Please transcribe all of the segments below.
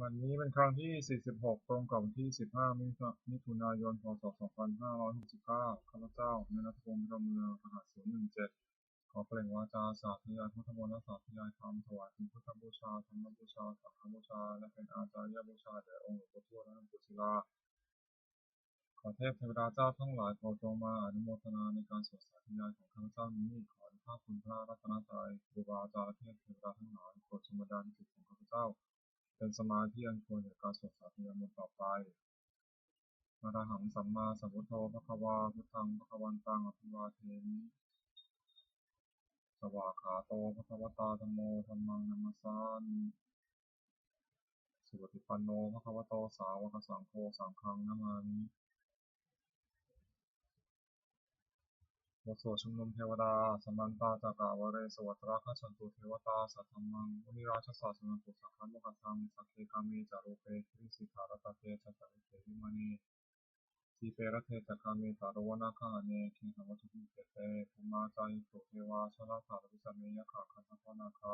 วันนี้เป็นครั้งที่ 46 ตรงกับวันที่ 15 มิถุนายน พ.ศ. 2569 ข้าพเจ้า นายณัฐพงษ์ พรหมเมือง รหัส 017 ขอเปล่งวาจาสาธยายพุทธมนต์และสาธยายธรรมถวายเป็นพุทธบูชาธรรมบูชาสังฆบูชาและเป็นอาจาริยบูชาแด่องค์หลวงปู่ทวดและหลวงปู่ศิลาขอเทพเทวดาเจ้าทั้งหลายโปรดจงมาอนุโมทนาในการสวดสาธยายของข้าพเจ้านี้ขออนุภาพคุณพระรัตนตรัยครูบาอาจารย์และเทพเทวดาทั้งหลายโปรดทรงบันดาลจิตของข้าพเจ้าเป็นสมาธิอันควรแก่การสวดสาธยายมนต์ต่อไปอะระหังสัมมาสัมพุทโธภควาพุทธังภควันตังอภิวาเทมิสวากขาโตภควตาธัมโมธัมมังนัมมัสสามิสุปฏิปันโนภควโตสาวกสังโฆสังฆังนะมามิบทสวดชุมนุมเทวดาสัมมันตาจากาวเรสวัตระคัจฉันตุเทวตาสัทธัมมังมุนิราชสาสนังปุสักขันโมกขังสักเคกามิจารุเปคริสิทธารตเตชะตะริเกวิมณีทีเปรเทจักขามิตารวนาคาเนเคหะวัตุเตเตภูมาจายิโสเทวาชลาภาริสเมยะขาคันธพนาคา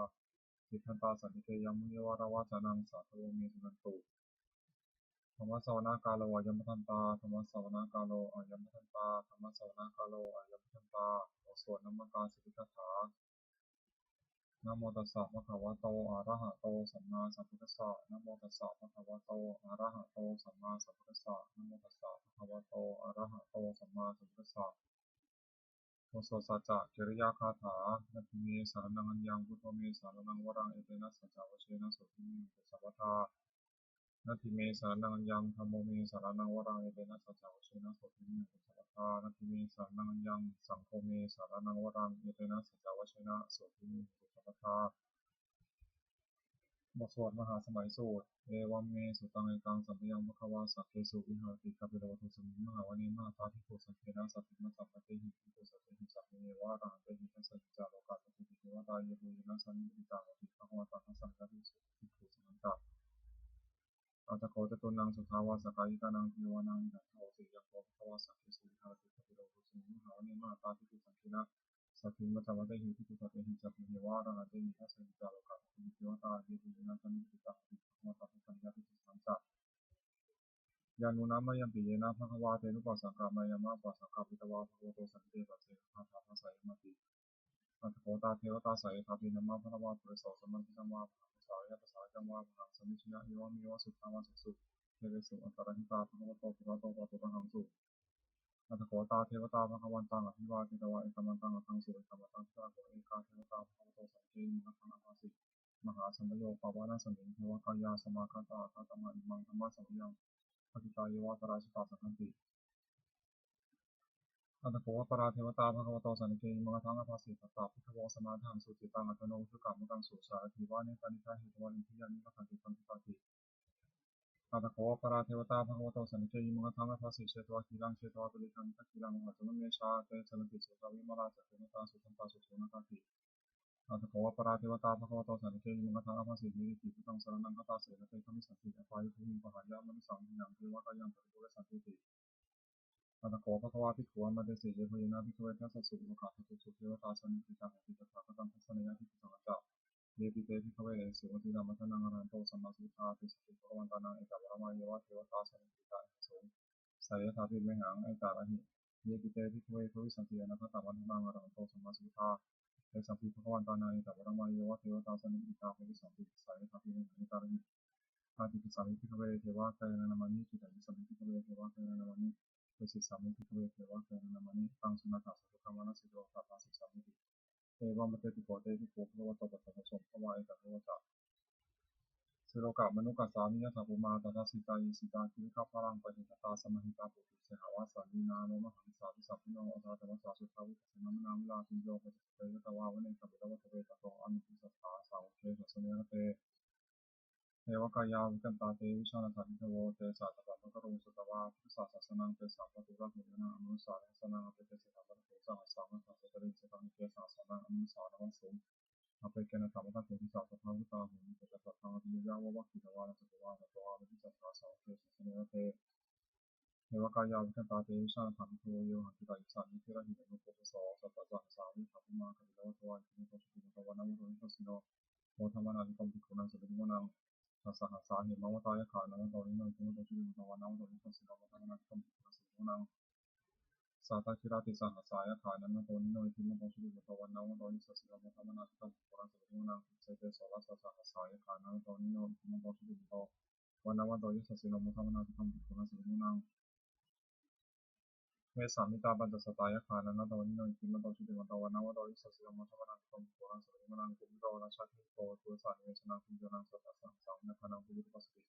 สิทธันตาสันติเกยมุนิวารวาจานังสาธโวเมสุนันตุธรรมสวนากาโลอายัมพันตาธรรมสวนากาโลอายัมพันตาธรรมสวนากาโลอายัมพันตาบทสวดนามกาสิกขานะโมตัสสะภะคะวะโตอะระหะโตสัมมาสัมพุทธัสสะนะโมตัสสะภะคะวะโตอะระหะโตสัมมาสัมพุทธัสสะนะโมตัสสะภะคะวะโตอะระหะโตสัมมาสัมพุทธัสสะบทสวดสัจจะกิริยาคาถานาทิเมสารนังอัญญังพุทโธเมสารนังวรังเอเตนะสัจจาวเชนะโสทิเมตุสัพพทานาทิเมสารนังอัญญังธัมโมเมสารนังวรังเอเตนะสัจจาวเชนะโสทิเมตุสัพพทานาทิเมสารนังอัญญังสังโฆเมสารนังวรังเอเตนะสัจจาวเชนะโสทิเมตุสัพพทา บทสวดมหาสมัยสูตรเอวัมเมสุตังเอกังสัมปยังภควาสัพเพสุวิหารติกาปิโลทุสมิงมหาวเนมหาตาทิโกสัพเพนะสัพพิมัสสัพพะเตหิทิโกสัพเพหิสัพเพเนวะระหังเตหิทัสสะหิจาโลกาสัพพิเทวตาเยปุยนะสันนิจาโหติภควาตาทัสสะนิทิสุทิโกสัมตะอัตโกจตุนังสุทาวาสกายิกานังเทวานังยัตโตสิยังโกภควาสัพเพสุวิหารติกาปิโลทุสมิงมหาวเนมหาตาทิโกสัพเพนะสัพพิมัสสัพพะเตหิทิโกสัพเพหิสัพเพเนวะระหังเตหิทัสสะหิจาโลกาสัพพิเทวตาเยปุยนะสันนิจาโหติภควาตาทัสสะนิทิสุสัมตะ ยานุนัมมะยังปิเยนะภะคะวาเตนุปัสสังกามายามะปัสสังกาปิตวาภะคะวะโตสันติปัสเสกะภะคะสายมติอัตโกตาเทวตาสายคาปินัมมะภะคะวะปุริโสสัมมันติสัมมาภะคะสายะภะสาจัมวะภะคะสมิชยะเอวะเมวะสุทธาวะสุสุเทเวสุอัตตระหิตาภะคะวะโตภะคะวะโตปะโตอะหังสุอัตโกตาเทวตาภะคะวันตังอภิวาเทตวะเอกัมมันตังอะหังสุเอกัมมันตังสะโกเอกาเทวตาภะคะวะโตสังเฆมินะพังอะภาสิมหาสัมปโยปาวานะสัมมิเทวกายาสมาคตาคาตมะอิมังธัมมะสัมปยังปฏิตาเยวะตราชิตาสังคันติ อัตโกวปราเทวตาภะคะวะโตสันนิเกหิมังคังอภัสสิตัสสะพุทธวงสมาทังสุจิตังอัตโนทุกขมุตังสุสาทิวานิตานิกาหิตวานิทิยานิรักขันติสันติปาติอัตโกวปราเทวตาภะคะวะโตสันนิเกหิมังคังอภัสสิเชตวะคีรังเชตวะตุลิกังตักคีรังมหาจุลเมชาเตชะนติสุตวิมาราจักขุนตาสุขันตาสุโสนตาติอัตโกวปราเทวตาภะคะวะโตสันนิเกหิมังคังอภัสสินิริติพุทธังสรณังคตาเสนะเตขมิสันติอปายุภูมิปหายามนุสังหินังเทวะกายังปริปุเรสันติติ อัตโกภควาภิกขุอมเตสีเยภยนาภิกขเวทัสสะสุโลกาภตุสุเทวตาสนิพิตาภติตถาคตังทัสสะเนยภิกขุสังฆะเยปิเตภิกขเวเอสุอติธรรมทนังอรหันโตสัมมาสัมพุทธาติสติภควันตานังเอกาวรมายเวะเทวตาสนิพิตาอิสงสายถาภิเมหังเอการะหิเยปิเตภิกขเวภวิสันติอนาคตาวันทนังอรหันโตสัมมาสัมพุทธาเอสัมภิภควันตานังเอกาวรมายเวะเทวตาสนิพิตาภวิสันติสายถาภิเมหังเอการะหิ อาทิตสามิพิกเวเทวะกายนามานิจิตติสามิพิกเวเทวะกายนามานิเวสิสามิพิกเวเทวะกายนามานิตังสุนัตถะสุขมานะสิโลตัสสะสิสามิติเอวัมปเตติโกเตติโกภะวะโตปัสสะสมภวะเอกะภวะจะสิโลกะมนุกัสสามิยะสัพพมาตัสสะสิตายิสิตาคิวิคัพพลังปะหิตตาสมหิตาปุถุเสหาวาสานีนาโนมหังสาวิสัพพิโนอัตตะธรรมสาสุทธาวิปัสสนามนามิลาปิโยปฏิเสยตวาวะเนกะปิตวะเทเวตโตอนุทิสัสสาสาวกเกสัสเนระเต เทวกายาวิกันตาเตวิชานาถานิเทโวเตสาตปันนกรุงสุตวาพุทธศาสนาเตสาปตุระหุยนาอนุสาสนาเปเตสิตาปะโตสังสามัสสะตริสตังเกสาสนาอนุสานวัสสุอเปเกนะธรรมะโพธิสัตว์พุทธาหุนเตตะตังอภิยาวะวัคคิตวานะสตวานะตวานะพิจัตตาสาวเกสเนเตเทวกายาวิกันตาเตวิชานาถานิเทโวโยหันติตาอิสานิเทระหิเนโนโพธิโสสัตตะสังสาวิภัพพมาคติโลทวานิโนโตสุขิโนตวานะมุโรนิทัสสิโนโมธรรมนานิกรมภิกขุนังสุปฏิโมนัง สหัสสาเหมาวตายขานังตอนิโนอิติมโตชิริมตวันนาวตอิสัสสิโนมัทนาคัมภิกขุสิโนนังสาตคิราติสหัสสายขานังตอนิโนอิติมโตชิริมตวันนาวตอิสัสสิโนมัทนาคัมภิกขุสิโนนังเสเตโสรัสสหัสสายขานังตอนิโนอิติมโตชิริมตวันนาวตอิสัสสิโนมัทนาคัมภิกขุสิโนนังเมสามิตาปัญจสตายขานันตวันนิโนอิติมโตชิริมตวันนาวตอิสัสสิโนมัทนาคัมภิกขุสิโนนังกุมิโรราชาภิโกตุสานิเวชนะคุโยนังสัตตะสังสังนภนังปุริปัสสิ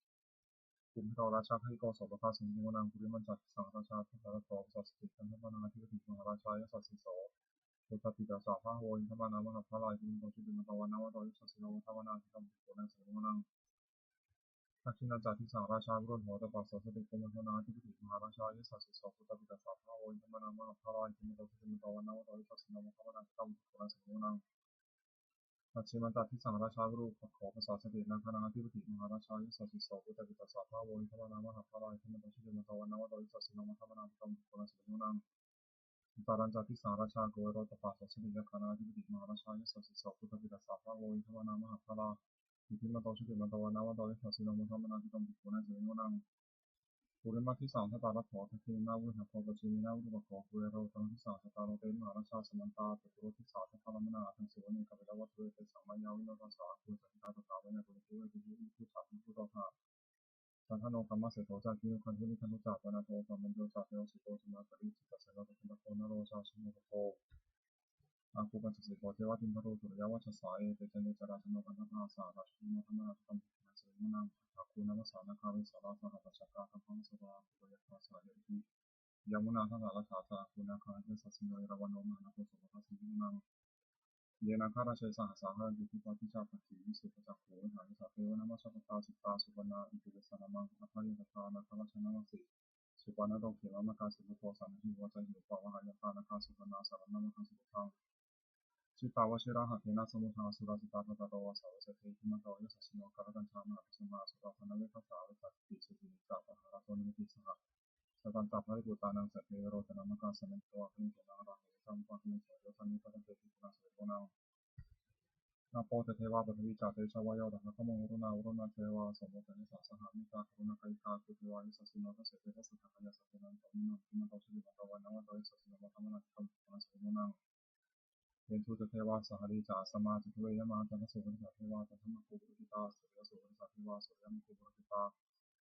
กุมิโรราชาภิโกโสภคาสินิโนนังปุริมันจัตสังราชาภิสารโตสัสสิกันธรรมนาธิปติมหาราชายสัสสิโสพุทธปิตาสาภาโวอินทมานามหาภลายอิติมโตชิริมตวันนาวตอิสัสสิโนมัทนาคัมภิกขุสิโนนังทักษิณาจาริสังราชาวิโรธโหตปัสสะสติโกมทนาธิปติมหาราชายสัสสิโสพุทธปิตาสาภาโวอินทมานามหาภลายอิติมโตชิริมตวันนาวตอิสัสสิโนมัทนาคัมภิกขุสิโนนังปัจฉิมันตทิสังราชาวิโรธโหภาษาสตินังคณาธิปติมหาราชายสัสสิโสพุทธปิตาสาภาโวอินทมานามหาภลายอิติมโตชิริมตวันนาวตอิสัสสิโนมัทนาคัมภิกขุสิโนนังตารันจติสังราชาโกโรตปัสสะสตินังคณาธิปติมหาราชายสัสสิโสพุทธปิตาสาภาโวอินทมานามหาภลายอิติมโตชิริมตวันนาวตอิสัสสิโนมัทนาคัมภิกขุสิโนนังปุริมาทิสังสตารัตโถทักขินาวุฒโภปจิมินาวุฒโภปุเรโรตังทิสังสตาโรเตมหาราชาสมันตาตุตุโรทิสังสตารมนาทังสิวเนกเวลวัตถุเตสังมายาวิโนทัสสะคุสังฆาตถาเวนะปุริตุเวทิจิอิทุสัพพุทโธภาสันทโนคัมมะเสโตจาคิโนคันทุนิคันทุจาปนาโตปัมมันโยจาเทวสิโตสมาปริจิตตสนาตคันตโกนโรชาชิโนโตอาคูปัจจสิโกเทวทิมพโรตุรยาวัชสาเอเตจันเดจาราชโนคันธาสาราชิโนธรรมนาคัมภิกขุสิโนนังอาคูนวสานาคาเวสาราสหปัจจกาคัมภังสวาปุยทัสสะเยติยามุนาทัสสะราชาสาคูนาคาเทสัสสิโนเอราวันโนมหานาโคสุภคัสสิโนนังเยนาคาราเชสหสาหะยุติปาติชาปฏิวิสุปจักขุวิหาริสัพเพวนามัสสะปตาสิตาสุปนาอิติเวสนามังอัคายตถานาคาราชนามสิสุปนาโตเขมะมะกาสุปโตสันติวัจหิวปวะหายานาคาสุปนาสารนามะกาสุปทังชิตาวชิระหะเทนะสมุทาสุราสิตาตตโตวะสาวะเสเทหิมะโตยสัสสิโนกรกันชามหาปิสมาสุราธนะเวคัสสาเวสัตติสุติจักปะหาราโตนิมิติสหะสตันตาภริปุตานังสัพเพโรจนามะกาสมิโตอะภิเกนังราเหสัมปันนิโสยสันนิปะเตติปุนาสเวโกนังนาโปเตเทวาปฐวิจาเตชะวายโยตหะขโมรุณาวรุณาเทวาสมุทเตสะสหมิตาครุณาไกกาคุเทวายิสัสสิโนทัสเสเตทัสสะทะกายสัพเพนันโตมิโนทิมันโตชิริมันโตวันนาวะโตยิสัสสิโนมะธรรมนาคัมภิกขุนาสเวโกนังเยนทุตเทวาสหริจาสมาจิตเวยมาจันทสุวรรณเทวาจันทมะกุบุริตาสุริยสุวรรณเทวาสุริยมะกุบุริตา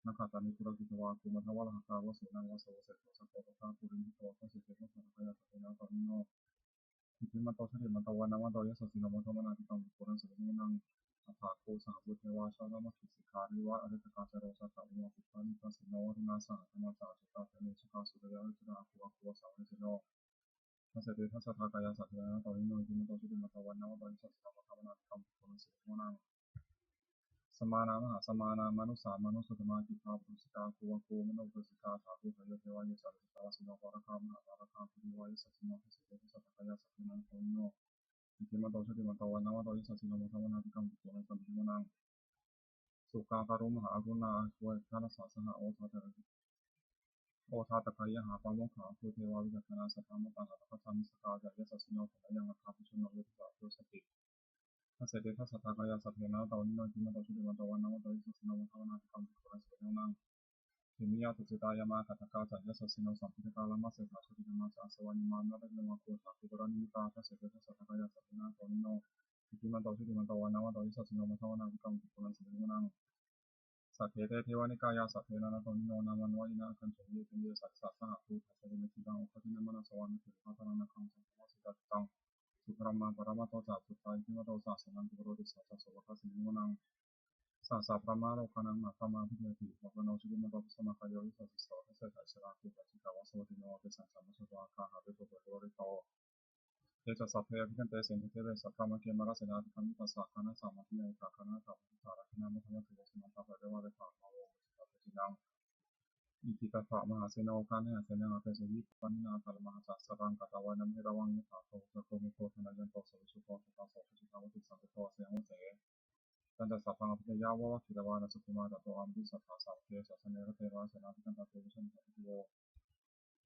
นักขัตานิคุรกิตวาคุมัทวะละหะกาวะสุนังวะโสเสโตสัพพะตะปุริมิโตทัสสิเตทัสสะทะกายสัพเพนันโตมิโนอิติมันโตชิริมันโตวันนาวะโตยิสัสสิโนมะธรรมนาคัมภิกขุนาสเวโกนังอัฏฐาโคสหบุเทวาชาลามะขิสิกาลิวะอริตกาจโรสัตตะวิมปุปปานิทัสสิโนรุณาสหธรรมจาจุตาเตเนชกาสุริยะวิจนาภูอะภูวะสาวิจโนทัสเสเตทัสสะทากายสัพเพนันโตมิโนอิติมันโตชิริมันโตวันนาวะโตยิสัสสิโนมะธรรมนาคัมภิกขุนาสเวโกนังสมานามหาสมานามนุสามนุสุตมาจิตาปุสิกาภูวะภูมโนปุสิกาถาภูหะเทวายจาริตาวสิโนภรคามหาภารคามปุริวายิสัสสิโนทัสเสเตทัสสะทากายสัพเพนันโตมิโนอิติมันโตชิริมันโตวันนาวะโตยิสัสสิโนมะธรรมนาคัมภิกขุนาสเวโกนังสุกาการุมหากุณาอวยทานสาสหโอทาตกายหาปาโมขาภูเทวาวิจักนาสัทธามตาหัตถะจามิสกาจายสัสสิโนภะยังอัคคาภิชโนเวทิตาโยสติทัสเสเตทัสสะทากายสัพเพนะตาวิโนจิมันโตชิริมันโตวันนาวะโตยิสัสสิโนมะธรรมนาคัมภิกขุนาสเวโกนังหิมิยาตุจิตายามาคัตถกาจายสัสสิโนสัมพิทกาลามัสเสสาสุติธรรมาจาสวานิมานาเตเนวะโคสาคุกรณิมิตาทัสเสเตทัสสะทากายสัพเพนะตาวิโนอิติมันโตชิริมันโตวันนาวะโตยิสัสสิโนมะธรรมนาคัมภิกขุนาสเวโกนังสัทเทเตเทวานิกายาสัพเพนะนะโตนิโนนามันวะอินะคันโฉเยติเยสัสสะสหภูทัสสะเดมิติตังอุคตินะมนะสวามิติภะตะนะคังสัมภวสิตตังสุปรมาปรมาโตจาสุตตาอิมโตสะสนังตุโรติสัจสะวะคัสสิโนนังสัสสะปรมาโลกานังนะธรรมาภิเยติภะคะโนชิริมโตปัสสมะคายโยอิสัสสิโสทัสสะไตสระภูปัจจิกาวะโสติโนเตสังสัมมะสวะคาหะเวโตโตริโตเตจะสัพเพภิกันเตเสนเทเวสัพพะมะเกมะระเสนาธิคัมมิตัสสะคานะสัมมะทิยะตาคานะสัมมะทิตาระคินามุทัมมะเทวสนะตาภะเดวะเรภะมาโวมุจิตาปินังอิทิตัสสะมหาเสนาโอคานะเสนาเปสยิปันนาตัลมหาจัสสะรังกัตวานัมหิระวังยะถาโตจะโกมิโตธนายันโตสวิสุโตตตาโสภจิตาวติสังโตเสยงเสตันจะสัพพังอภิเทยาวะคิรวานะสุขุมาตโตอัมพิสัทธาสัพเพสัสเนระเทระเสนาธิกันตเตวิชันสัพพิโย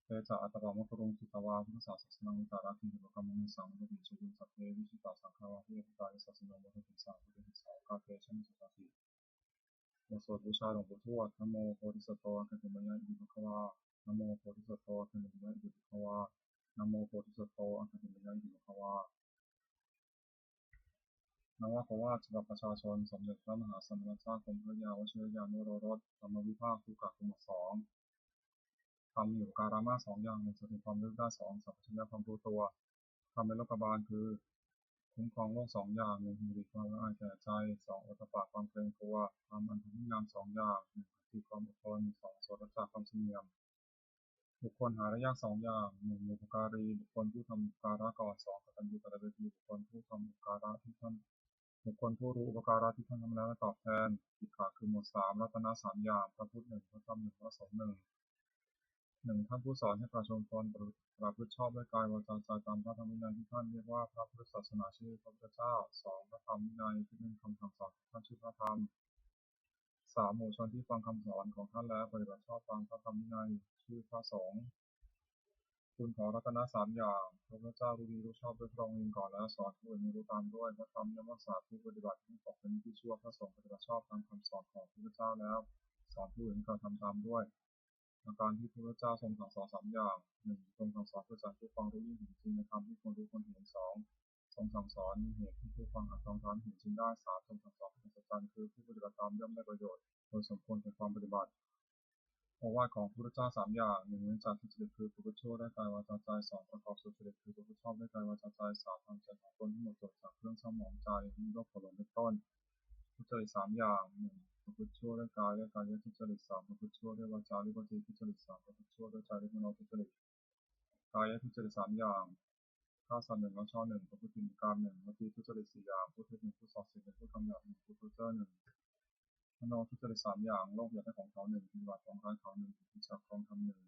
เตจะอัตตะมะกรุงสุตวาพุทธศาสนาวิตาราคิหิโลกามุนิสังวิสุยุสัพเพวิชิตาสังฆาวะเทวตายิสัสสิโนโมทิสังพุทธิสังกาเตชะมิสุตติ บทสวดบูชาหลวงปู่ทวดนะโมโพธิสัตว์โตอะระหะโตสัมมาสัมพุทธัสสะนะโมโพธิสัตว์โตอะระหะโตสัมมาสัมพุทธัสสะนะโมโพธิสัตว์โตอะระหะโตสัมมาสัมพุทธัสสะนวโกวาทฉบับประชาชนสมเด็จพระมหาสมณเจ้ากรมพระยาวชิรยานุโรรสธรรมวิภาคภูกะกรมสองทำอยู่การามาสองอย่างหนึ่งสติความรู้ได้สองสัพพัญญาความรู้ตัวทำเป็นโลกบาลคือคุ้มครองโลกสองอย่างหนึ่งหิริความละอายแก่ใจสองอัตตปะความเกรงกลัวทำอันทำให้งามสองอย่างหนึ่งคือความอดทนสองโสตจากความเสงี่ยมบุคคลหาได้ยากสองอย่างหนึ่งบุพการีบุคคลผู้ทำอุปการะก่อนสองกตัญญูกตเวทีบุคคลผู้ทำอุปการะที่ท่านบุคคลผู้รู้อุปการะที่ท่านทำแล้วและตอบแทนอีกขาคือหมวดสามรัตนะสามอย่างพระพุทธหนึ่งพระธรรมหนึ่งพระสงฆ์หนึ่งท่านผู้สอนให้ประชาชนประพฤติชอบด้วยกายวาจาใจตามพระธรรมวินัยที่ท่านเรียกว่าพระพุทธศาสนาชื่อพระพุทธเจ้าสองพระธรรมวินัยที่เป็นคำสั่งสอนของท่านชื่อพระธรรมสามหมู่ชนที่ฟังคำสอนของท่านแล้วปฏิบัติชอบตามพระธรรมวินัยชื่อพระสงฆ์คุณของรัตนะสามอย่างพระพุทธเจ้ารู้ดีรู้ชอบด้วยพระองค์เองก่อนแล้วสอนผู้อื่นให้รู้ตามด้วยพระธรรมย่อมรักษาผู้ปฏิบัติให้ตกเป็นที่ชั่วพระสงฆ์ปฏิบัติชอบตามคำสอนของพระพุทธเจ้าแล้วสอนผู้อื่นให้กระทำตามด้วยอาการที่พระพุทธเจ้าทรงสั่งสอนสามอย่างหนึ่งทรงสั่งสอนเพื่อจักผู้ฟังรู้ยิ่งเห็นจริงในธรรมที่คนรู้คนเห็นสองทรงสั่งสอนมีเหตุที่ผู้ฟังอาจต้องทำเห็นจริงได้สามทรงสั่งสอนเป็นสัจจ์คือผู้ปฏิบัติตามย่อมได้ประโยชน์โดยสมควรแก่ความปฏิบัติโอวาทของพระพุทธเจ้าสามอย่างหนึ่งเว้นจากทุจริตคือประพฤติชั่วด้วยกายวาจาใจสองประกอบสุจริตคือประพฤติชอบด้วยกายวาจาใจสามทำใจของตนให้หมดจดจากเครื่องเศร้าหมองใจมีโรคผลลเป็นต้นทุจริตสามอย่างหนึ่งประพฤติชั่วด้วยกายทุจริตสามประพฤติชั่วด้วยวาจาทุจริตทุจริตสามประพฤติชั่วด้วยใจมโนทุจริตกายทุจริตสามอย่างฆ่าสัตว์หนึ่งละช่อหนึ่งประพฤติผิดกรรมหนึ่งวจีทุจริตสี่อย่างพูดเท็จหนึ่งพูดส่อเสียดหนึ่งพูดคำหยาบหนึ่งพูดเพ้อเจ้อหนึ่งมโนทุจริตสามอย่างโลภอยากได้ของเขาหนึ่งปฏิบัติของร้ายเขาหนึ่งผิดจากของทำหนึ่ง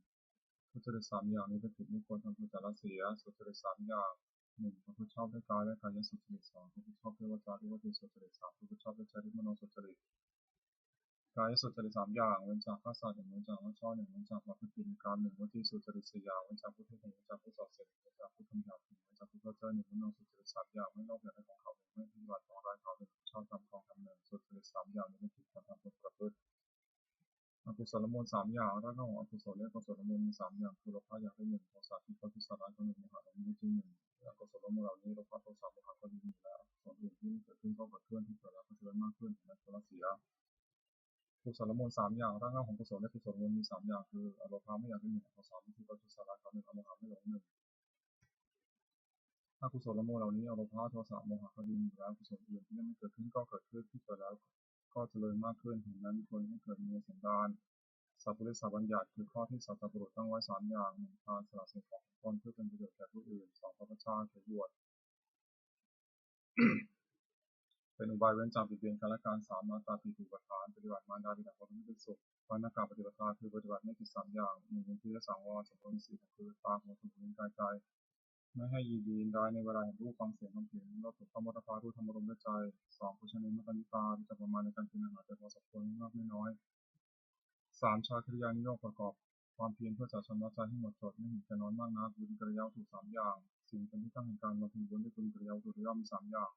ทุจริตสามอย่างนี้เป็นผิดไม่ควรทำคือแต่ละเสียสุจริตสามอย่างหนึ่งประพฤติชอบด้วยกายสุจริตสองประพฤติชอบด้วยวาจาสุจริตสามประพฤติชอบด้วยใจมโนสุจริตกายสุจริตสามอย่างเว้นจากฆ่าสัตว์หนึ่งเว้นจากละช่อหนึ่งเว้นจากประพฤติผิดกรรมหนึ่งวจีสุจริตสี่อย่างเว้นจากพูดเท็จหนึ่งเว้นจากพูดส่อเสียดหนึ่งเว้นจากพูดคำหยาบหนึ่งเว้นจากพูดเพ้อเจ้อหนึ่งมโนสุจริตสามอย่างไม่โลภอยากได้ของเขาหนึ่งไม่ปฏิบัติของร้ายเขาหนึ่งชอบทำของทำหนึ่งสุจริตสามอย่างนี้เป็นผิดควรทำควรประพฤติอกุศลมูลสามอย่างรากของอกุศลและกุศลมูลมีสามอย่างคือโลภะอยากได้หนึ่งโทสะที่ทุสร้ายก็หนึ่งโมหะและวิจิหนึ่งอกุศลมูลเหล่านี้โลภะโทสะโมหะก็ดีอยู่แล้วส่วนอื่นที่ไม่เกิดขึ้นก็เกิดขึ้นที่เกิดแล้วก็จะเริ่มมากขึ้นและผลเสียกุศลมูลสามอย่างรากของกุศลและกุศลมูลมีสามอย่างคืออโลภะไม่อยากได้หนึ่งโทสะที่ทุสร้ายก็หนึ่งอโมหะไม่หลงหนึ่งถ้ากุศลมูลเหล่านี้อโลภะโทสะโมหะก็ดีอยู่แล้วกุศลอื่นที่ยังไม่เกิดขึ้นก็เกิดขึ้นที่เกิดแล้วก็เจริญมากขึ้นถึงนั้นควรให้เกิดมีสันดานสัพพุริสบัญญัติคือข้อที่สัตบุรุษตั้งไว้สามอย่างหนึ่งทานสละสิ่งของตนเพื่อเป็นประโยชน์แก่ผู้อื่นสองพระพุทธเจ้าคือบวชเป็นอุบายเว้นจากบิดเบือนการละการสามมาตราปีถูกประทานปฏิบัติมารดาบิดาคนไม่เป็นสุขวันนักการปฏิบัติคือปฏิบัติไม่ผิดสามอย่างหนึ่งเป็นที่ละสังวรสมบูรณ์สี่คือตาหูจมูกลิ้นกายใจไม่ให้ยีดีนได้ในเวลาเห็นรูปฟังเสียงทำเพลงเราถูกธรรมะตารู้ธรรมารมณ์ด้วยใจสองผู้ชนะมัตตานิตาจะประมาณในการกินอาหารแต่พอสมควรไม่มากไม่น้อยสามชาคริยานิโยคประกอบความเพียรเพื่อจะชำระใจให้หมดจดไม่เห็นแก่น้อยมากนักบุญกริยาถูกสามอย่างสิ่งเป็นที่ตั้งแห่งการบำเพ็ญบุญด้วยบุญกริยาถูกย่อมมีสามอย่าง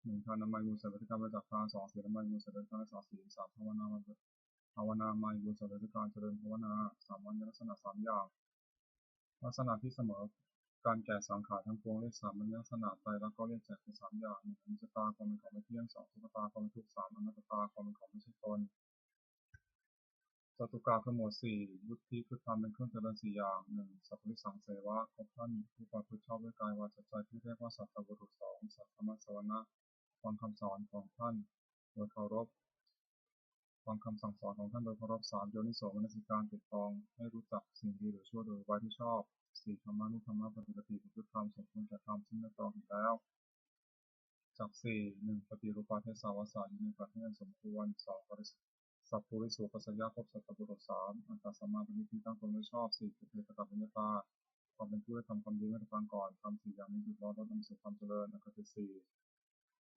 หนึ่งทานนามัยบุญเสริฐการบริจาคทานสองศีลนามัยบุญเสริฐการรักษาศีลสามภาวนามัยบุญเสริฐการเจริญภาวนาสามวันลักษณะสามอย่างลักษณะที่เสมอการแก่สังขารทั้งปวงเรียกสามัญลักษณะไตรลักษณ์ก็เรียกแจกเป็นสามอย่างหนึ่งอนิจจตาความเป็นของไม่เที่ยงสองทุกขตาความเป็นทุกข์สามอนัตตาความเป็นของไม่ใช่ตนจตุกาคือหมวดสี่วุฒิคือธรรมเป็นเครื่องเจริญสี่อย่างหนึ่งสัพพิสังเสวะของท่านผู้ประพฤติชอบด้วยกายวาจาใจที่เรียกว่าสัตตบุรุษสองสัทธรรมสวนะฟังคำสอนของท่านโดยเคารพฟังคำสั่งสอนของท่านโดยเคารพสามโยนิโสมนสิการติดตองให้รู้จักสิ่งดีหรือชั่วโดยไว้ที่ชอบสี่ธรรมานุธรรมะปฏิปติคือธรรมสมควรแก่ธรรมซึ่งได้ตรองอยู่แล้วจากสี่หนึ่งปฏิรูปาเทศาวาสาอยู่ในประเทศสมควรสองสัพพุริสุปัสสยาภพสัตตบุรุษสามอัตตสัมมาปณิทิตั้งตนไว้ชอบสี่ปุเพกตปัญญาตาความเป็นผู้ได้ทำความดีเมื่อฟังก่อนทำสี่อย่างนี้หยุดรอแล้วนำสู่ความเจริญอคติสี่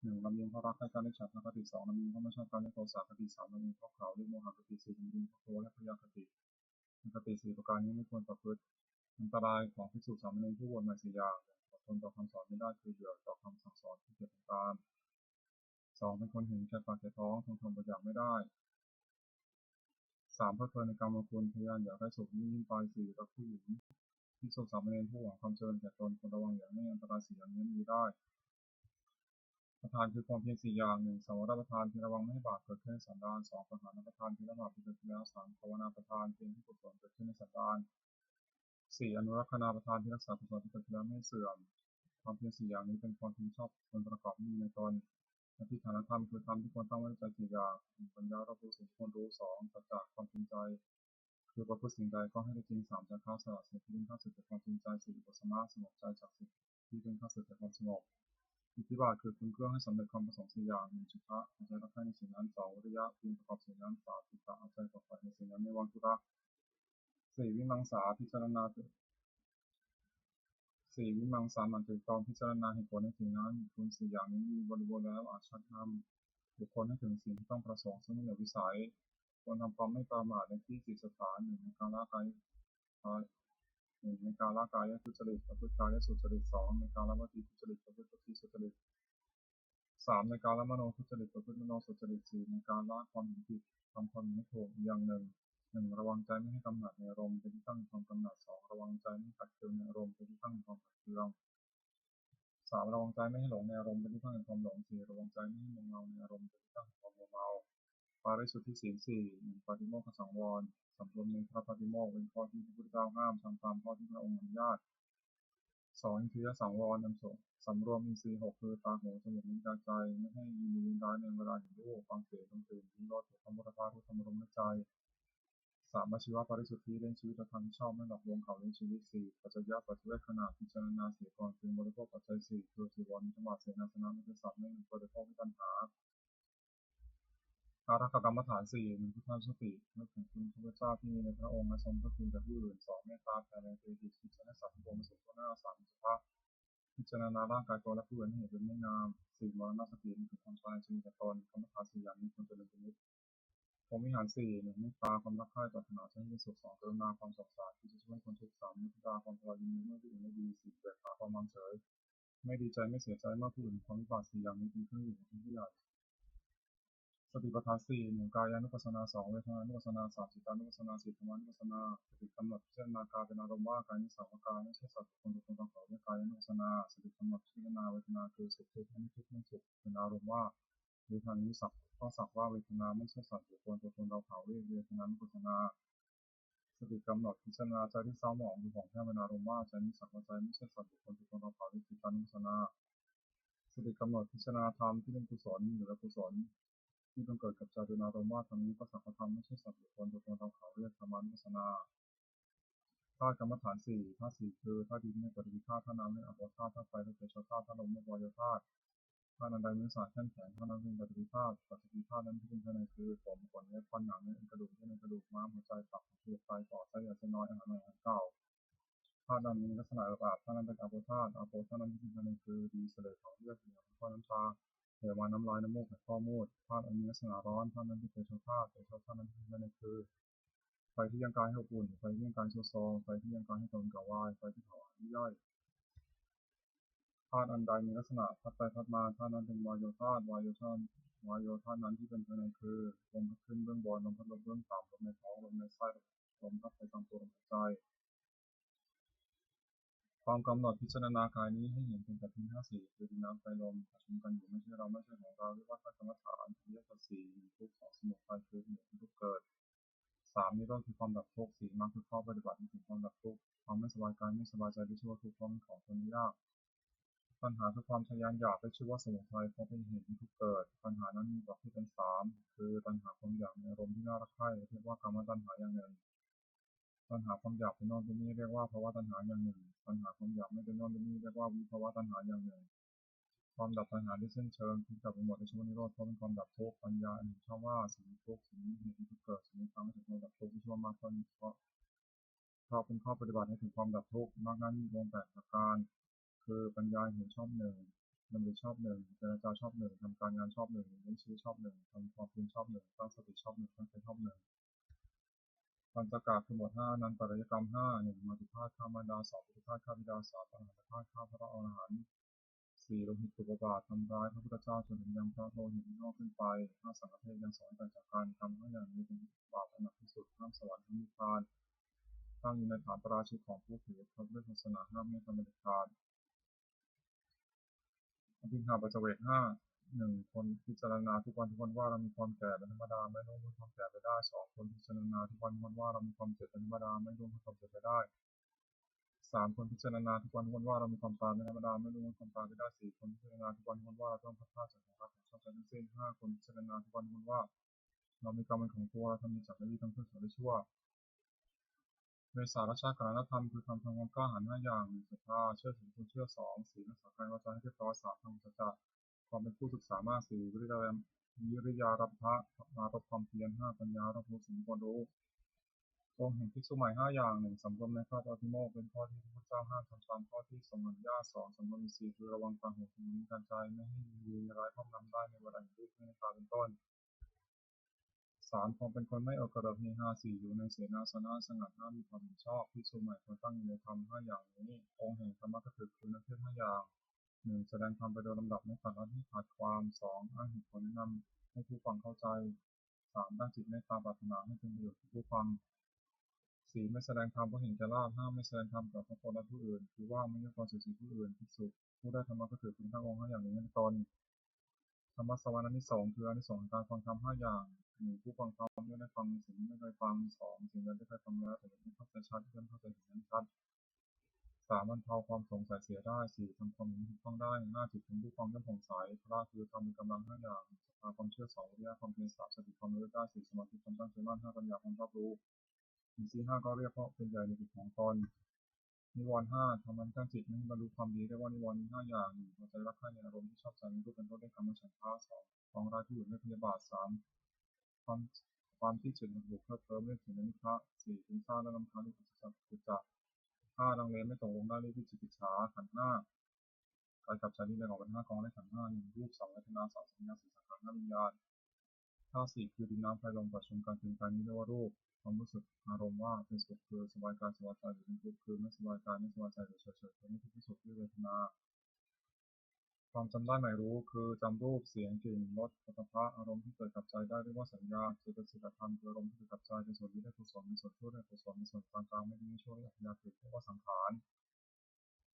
หนึ่งลำเลียงพระรักให้การได้ฉับอคติสองลำเลียงพระไม่ชอบการได้โทสะอคติสามลำเลียงพระเขาเรียกโมหะคติสี่ลำเลียงพระโทและพยาคติอคติสี่ประการนี้ไม่ควรประพฤติอันตรายของภิกษุสามเณรผู้บวชใหม่สี่อย่างอดทนต่อคำสอนไม่ได้คือเบื่อต่อคำสั่งสอนที่เกียจตามสองเป็นคนเห็นแก่ปากแก่ท้องทนบางอย่างไม่ได้ 3เพลิดเพลินในกามคุณทะยานอยากได้สุขยิ่งไป 4รักผู้หญิงภิกษุสามเณรผู้หวังความเจริญแก่ตนควรระวังอย่าให้อันตราย4อย่างนี้มีได้ประธานคือความเพียร4อย่าง 1. สังวรประธานคือระวังไม่ให้บาปเกิดขึ้นในสันดาน 2. ปหานประธานคือละบาปที่เกิดขึ้นแล้ว 3. ภาวนาประธานเพียรที่กุศลเกิดขึ้นในสันดาน 4. อนุรักษณาประธานที่รักษากุศลที่เกิดขึ้นแล้วไม่ให้เสื่อมความเพียร4อย่างนี้เป็นความเพียรชอบควรประกอบมีในตนอธิฐานธรรมคือธรรมที่ควรตั้งไว้ในใจ4อย่าง 1. ปัญญารอบรู้สิ่งที่ควรรู้ 2. สัจจะความจริงใจคือประพฤติสิ่งใดก็ให้ได้จริง 3. จาคะสละสิ่งที่เป็นข้าศึกแก่ความจริงใจ 4. อุปสมะสงบใจจากสิ่งที่เป็นข้าศึกแก่ความสงบอิทธิบาทคือคุณเครื่องให้สำเร็จความประสงค์4อย่าง 1. สุภะเอาใจรักใคร่ในสิ่งนั้น 2. วิริยะเพียรประกอบสิ่งนั้น 3. จิตตะเอาใจฝักใฝ่ในสิ่งนั้นไม่วางธุระ 4. วิมังสาพิจารณา4. วิมังสาหมั่นตรึกตรองพิจารณาเหตุผลในสิ่งนั้นคุณ4อย่างนี้มีบริบูรณ์แล้วอาจชักนำบุคคลให้ถึงสิ่งที่ต้องประสงค์ซึ่งไม่เหนือวิสัยควรทำความไม่ประมาทในที่จิตสถาน 1. ในการละกาย 1. ในการละกายทุจริตประพฤติกายสุจริต 2. ในการละวจีทุจริตประพฤติวจีสุจริต 3. ในการละมโนทุจริตประพฤติมโนสุจริต 4. ในการละความเห็นผิดทำความเห็นไม่ถูกอย่างหนึ่ง 1. ระวังใจไม่ให้กำหนัดในอารมณ์เป็นที่ตั้งแห่งความกำหนัด 2. ระวังใจไม่ให้ขัดเคืองในอารมณ์เป็นที่ตั้งแห่งความขัดเคือง 3. ระวังใจไม่ให้หลงในอารมณ์เป็นที่ตั้งแห่งความหลง 4. ระวังใจไม่ให้มัวเมาในอารมณ์เป็นที่ตั้งแห่งความมัวเมาปาริสุทธิศีล 4. 1. ปาฏิโมกขสังวรสำรวมในพระปาฏิโมกข์เป็นข้อที่พระพุทธเจ้าห้ามทำตามข้อที่พระองค์อนุญาต 2. อินทรียสังวรสำรวมอินทรีย์ 6. คือตาหูจมูกลิ้นกายใจไม่ให้ยินดียินร้ายในเวลาเห็นรูปฟังเสียงดนตรีลิ้มรสธรรมรสธาตุธรรมรมในใจ 3. อาชีวะปริสุทธิเลี้ยงชีวิตโดยธรรมที่ชอบไม่หลอกลวงเขาเลี้ยงชีวิต 4. ปัจจยปัจเจกขณะพิจารณาเสียก่อนจึงบริโภคปัจจัย 4. คือสีวรธรรมะเสนาสนะมิตรสัตว์ไม่บริโภคปัญหาอารักขกรรมฐาน 4. 1. พุทธานุสตินึกถึงคุณพระพุทธเจ้าที่มีในพระองค์และทรงพระคุณแก่ผู้อื่น 2. เมตตาแผ่แรงใจดีคิดจะให้สัตว์ทั้งปวงประสบผลหน้า 3. สุภาพพิจารณาร่างกายตัวและผู้อื่นให้เห็นเป็นไม่งาม 4. มรณสตินึกถึงความตายจึงมีแต่ตนกรรมฐาน4อย่างนี้ควรเจริญเป็นนิจพรหมวิหาร 4. 1. เมตตาความรักใคร่ปรารถนาจะให้เป็นสุข 2. กรุณาความสงสารที่จะช่วยคนทุกข์ 3. มุทิตาความพอยินดีเมื่อผู้อื่นได้ดี 4. เบิกบานความวางเฉยไม่ดีใจไม่เสียใจเมื่อผู้อื่นความวิบัติ4อย่างนี้เป็นเครื่องอยู่ของผู้ใหญ่สติปัฏฐาน 4. 1. กายานุปัสสนา 2. เวทนานุปัสสนา 3. จิตานุปัสสนา 4. ธรรมานุปัสสนาสติกำหนดพิจารณากายเป็นอารมณ์ว่ากายนี้สังขารไม่ใช่สัตว์บุคคลตัวตนของเขาด้วยกายานุปัสสนาสติกำหนดพิจารณาเวทนาคือสุขทุกข์ไม่ทุกข์ไม่สุขเป็นอารมณ์ว่าเวทนานี้สักต้องสักว่าเวทนาไม่ใช่สัตว์บุคคลตัวตนเราเขาเวทนานุปัสสนาสติกำหนดพิจารณาใจที่เศร้าหมองดูของแค่เป็นอารมณ์ว่าใจนี้สักว่าใจไม่ใช่สัตว์บุคคลตัวตนเราเขาด้วยจิตานุปัสสนาสติกำหนดพิจารณาธรรมที่เป็นกุศลหรืออกุศลที่ต้องเกิดกับใจเป็นอารมณ์ว่าธรรมนี้ก็สักว่าธรรมไม่ใช่สัตว์บุคคลตัวตนเราเขาเรียกธรรมานุปัสสนาธาตุกรรมฐาน 4. ธาตุ 4. คือธาตุดินในปฐวีธาตุธาตุน้ำในอัปปธาตุธาตุไฟธาตุเทโชธาตุธาตุลมในวายธาตุธาตุอันใดมีสารแข็งธาตุนั้นเป็นปฐวีธาตุปฐวีธาตุนั้นที่เป็นภายในคือผมขนเนื้อฟันหนังเนื้อกระดูกเยื่อในกระดูกม้ามหัวใจตับเลือดไตปอดไส้ใหญ่ไส้น้อยอาหารใหม่อาหารเก่าธาตุนั้นมีลักษณะระบาดธาตุนั้นเป็นอัปปธาตุอัปปธาตุนั้นที่เป็นภายในคือดีเสลดของเลือดเหนียวข้อน้ำตาเหลวมาน้ำลายน้ำมูกและข้อมูดธาตุอันมีลักษณะร้อนธาตุนั้นที่เป็นเทโชธาตุนั้นที่เป็นภายในคือไฟที่ยังกายให้อบอุ่นไฟที่ยังกายโซซองไฟที่ยังกายให้ตนกับวายไฟที่เผาอาหารย่อยธาตุอันใดมีลักษณะพัดไปพัดมาธาตุนั้นเป็นวายโยธาตุนั้นที่เป็นภายในคือลมพัดขึ้นเบื้องบนลมพัดลมเบื้องต่ำลมในท้องลมในไส้ลมพัดไปตามตัวลมหายใจความกำหนดพิจารณากายนี้ให้เห็นเป็นปัจจัย4คือดินน้ำไฟลมประชุมกันอยู่ไม่ใช่เราไม่ใช่ของเราเรียกว่าธาตุกรรมฐานอริยสัจ 4 1 ทุกข์ 2 สมุทัยคือเหตุที่ทุกข์เกิด 3. นิโรธคือความดับทุกข์ 4. มรรคคือข้อปฏิบัติถึงความดับทุกข์ความไม่สบายกายไม่สบายใจได้ชื่อว่าทุกข์เพราะเป็นของทนยากปัญหาคือความทะยานอยากได้ชื่อว่าสมุทัยเพราะเป็นเหตุที่ทุกข์เกิดปัญหานั้นมีประเภทเป็น3คือตัณหาความอยากในอารมณ์ที่น่ารักใคร่เรียกว่ากามตัณหาอย่างหนึ่งตัณหาความอยากเป็นโน่นเป็นนี่เรียกว่าภวตัณหาอย่างหนึ่งตัณหาความอยากไม่เป็นโน่นเป็นนี่เรียกว่าวิภวตัณหาอย่างหนึ่งความดับตัณหาด้วยสิ้นเชิงทุกข์ดับไปหมดในชื่อว่านิโรธเพราะเป็นความดับทุกข์ปัญญาอันเห็นชอบว่าสิ่งทุกข์สิ่งนี้เหตุที่ทุกข์เกิดสิ่งนี้ทำให้ถึงความดับทุกข์ที่ชื่อว่ามรรคเพราะเป็นข้อปฏิบัติให้ถึงความดับทุกข์มรรคนั้นมีองค์8ประการคือปัญญาเห็นชอบหนึ่งดำริชอบหนึ่งเจรจาชอบหนึ่งทำการงานชอบหนึ่งเลี้ยงชีวิตชอบหนึ่งทำความเพียรชอบหนึ่งตั้งสติชอบหนึ่งตั้งใจชอบหนึ่งปัญจกาคือหมวด5นันตริยกรรม5 1. มาตุภาสฆ่ามารดา 2. ปุถุภาสฆ่าบิดา 3. อรหันตภาสฆ่าพระอรหันต์ 4. โลหิตตุกบาททำร้ายพระพุทธเจ้าจนถึงยังพระโลหิตงอกขึ้นไป 5. สังฆเทศยังสอนกันจากการทำให้อย่างนี้เป็นบาปหนักที่สุดห้ามสวรรค์ห้ามนิพพานตั้งอยู่ในฐานปราชิกของผู้ถือพระพุทธศาสนาห้ามไม่ทำเด็ดขาดอภิหาปัจเจเวก1. คนพิจารณาทุกวันว่าเรามีความแก่เป็นธรรมดาไม่ล่วงพ้นความแก่ไปได้ 2. คนพิจารณาทุกวันว่าเรามีความเจ็บเป็นธรรมดาไม่ล่วงพ้นความเจ็บไปได้ 3. คนพิจารณาทุกวันว่าเรามีความตายเป็นธรรมดาไม่ล่วงพ้นความตายไปได้ 4. คนพิจารณาทุกวันว่าเราต้องพัดพลาดจากของรักของชอบใจทั้งสิ้น 5. คนพิจารณาทุกวันว่าเรามีกรรมเป็นของตัวเราทำดีจากไม่ดีทั้งเพื่อและชั่วในสาระชาติการธรรมคือทำความกล้าหาญ5อย่าง 1. ศรัทธาเชื่อถือคุณเชื่อ 2. ศีลรักษากายวาจาให้เรียบร้อย 3. ทำสัจจะความเป็นผู้ศึกษามาก 4. วิริยารับพระมารบความเพียร 5. ปัญญารับรู้สิ่งควรรู้องค์แห่งภิกษุใหม่5อย่าง 1. สำรวมในข้อปาฏิโมกข์เป็นข้อที่พระพุทธเจ้าห้ามทำตามข้อที่ทรงอนุญาต 2. สำรวมอินทรีย์คือระวังตาหูจมูกลิ้นกายใจไม่ให้มีร้ายครอบงำได้ในเวลาแห่งรูปในตาเป็นต้น 3. ความเป็นคนไม่อกระดกเฮฮา 4. อยู่ในเสนาสนะสงัด 5. มีความเห็นชอบภิกษุใหม่ควรตั้งอยู่ในธรรม5อย่างนี้องค์แห่งธรรมะก็คือนักเทศน์5อย่าง 1. แสดงธรรมไปโดยลำดับไม่ตัดลัดไม่ขาดความ 2. อ้างเหตุผลแนะนำให้ผู้ฟังเข้าใจ 3. ตั้งจิตเมตตาปรารถนาให้เป็นประโยชน์แก่ผู้ฟัง 4. ไม่แสดงธรรมเพราะเห็นแก่ลาภ 5. ไม่แสดงธรรมต่อพระโพธิผู้อื่นคือว่าไม่ยกตนเสียสีผู้อื่นภิกษุผู้ได้ธรรมะก็คือทั้งองค์5อย่างนี้เป็นต้นธรรมสวรรค์อานิสงส์คืออานิสงส์ของการฟังธรรม5อย่าง 1. ผู้ฟังธรรมย่อมได้ฟังสิ่งที่ไม่เคยฟัง 2. สิ่งใดที่เคยฟังแล้วแต่ยังไม่เข้าใจชัดย่อมเข้าใจถึงนั้นชัด 3. บรรเทาความสงสัยเสียได้ 4. ทำความเห็นถูกต้องได้ 5. จิตของผู้ฟังย่อมผ่องใสพระคือธรรมมีกำลัง5อย่างศรัทธาความเชื่อ 2. วิริยะความเพียร 3. สติความระลึกได้ 4. สมาธิความตั้งใจมั่น 5. ปัญญาความรอบรู้อินทรีย์ 5. ก็เรียกเพราะเป็นใหญ่ในจิตของตนนิวรณ์ 5. ทำมันตั้งจิตไม่ให้บรรลุความดีเรียกว่านิวรณ์5อย่าง 1. พอใจรักใคร่ในอารมณ์ที่ชอบใจในรูปเป็นต้นด้วยกรรมฉันทะ 2. ปองร้ายผู้อื่นด้วยพยาบาท 3. ความที่จิตมันถูกเพลิดเพลินด้วยถึงนิพพะ 4. ฟุ้งซ่านและรำคาญด้วยปัจจัย 5. ลังเลไม่ตกลงได้ด้วยวิจิกิจฉาขันธ์ 5. กายกับใจนี้แบ่งออกเป็น5กองและขันธ์ 5 1. รูป 2. เวทนา 2. สัญญา 4. สังขาร 5. วิญญาณธาตุ 4. คือดินน้ำไฟลมประชุมกันเป็นกายนี้เรียกว่ารูปความรู้สึกอารมณ์ว่าเป็นสุขคือสบายกายสบายใจหรือเป็นทุกข์คือไม่สบายกายไม่สบายใจหรือเฉยๆคือไม่ทุกข์ที่สุดคือเวทนาความจำได้หมายรู้คือจำรูปเสียงกลิ่นรสโผฏฐัพพะอารมณ์ที่เกิดกับใจได้เรียกว่าสัญญาเจตสิกธรรมคืออารมณ์ที่เกิดกับใจเป็นส่วนดีได้กุศลในส่วนชั่วได้กุศลในส่วนกลางๆไม่ดีไม่ชั่วเรียกยาติเรียกว่าสังขาร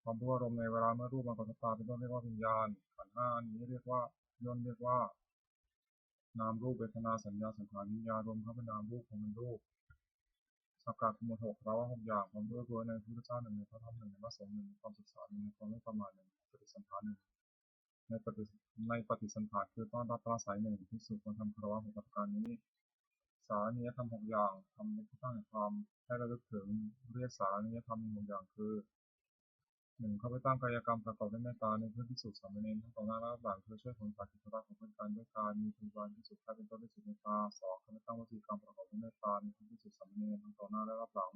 ความรู้อารมณ์ในเวลาเมื่อรูปมากระทบตาเป็นต้นเรียกว่าวิญญาณขันธ์ 5นี้เรียกว่าย่นเรียกว่านามรูปเวทนาสัญญาสังขารวิญญาณรวมทั้งเป็นนามรูปของเป็นรูปสักกะทั้งหมด6เราว่า6อย่างความรู้ตัวในพระพุทธเจ้า1ในพระธรรม1ในพระสงฆ์1ในความศึกษา1ในความไม่ประมาท1ในปฏิสัมพันธ์1ในปฏิสัมพันธ์คือต้อนรับปราศัย1ที่สุดควรทำคารวะ6ประการนี้สาระนิยธรรม6อย่างทำในที่ตั้งแห่งความให้ระลึกถึงเรียกสาระนิยธรรมมี6อย่างคือ1เข้าไปตั้งกายกรรมประกอบด้วยเมตตาในเพื่อนพิสุทธิ์สามเณรทั้งต่อหน้าและหลังเพื่อช่วยผลจากกิจธุระของเพื่อนกันด้วยการมีคุณบารพิสุทธิ์เป็นต้นด้วยจิตเมตตา 2. เข้าไปตั้งวจีกรรมประกอบด้วยเมตตาในเพื่อนพิสุทธิ์สามเณรทั้งต่อหน้าและรับหลัง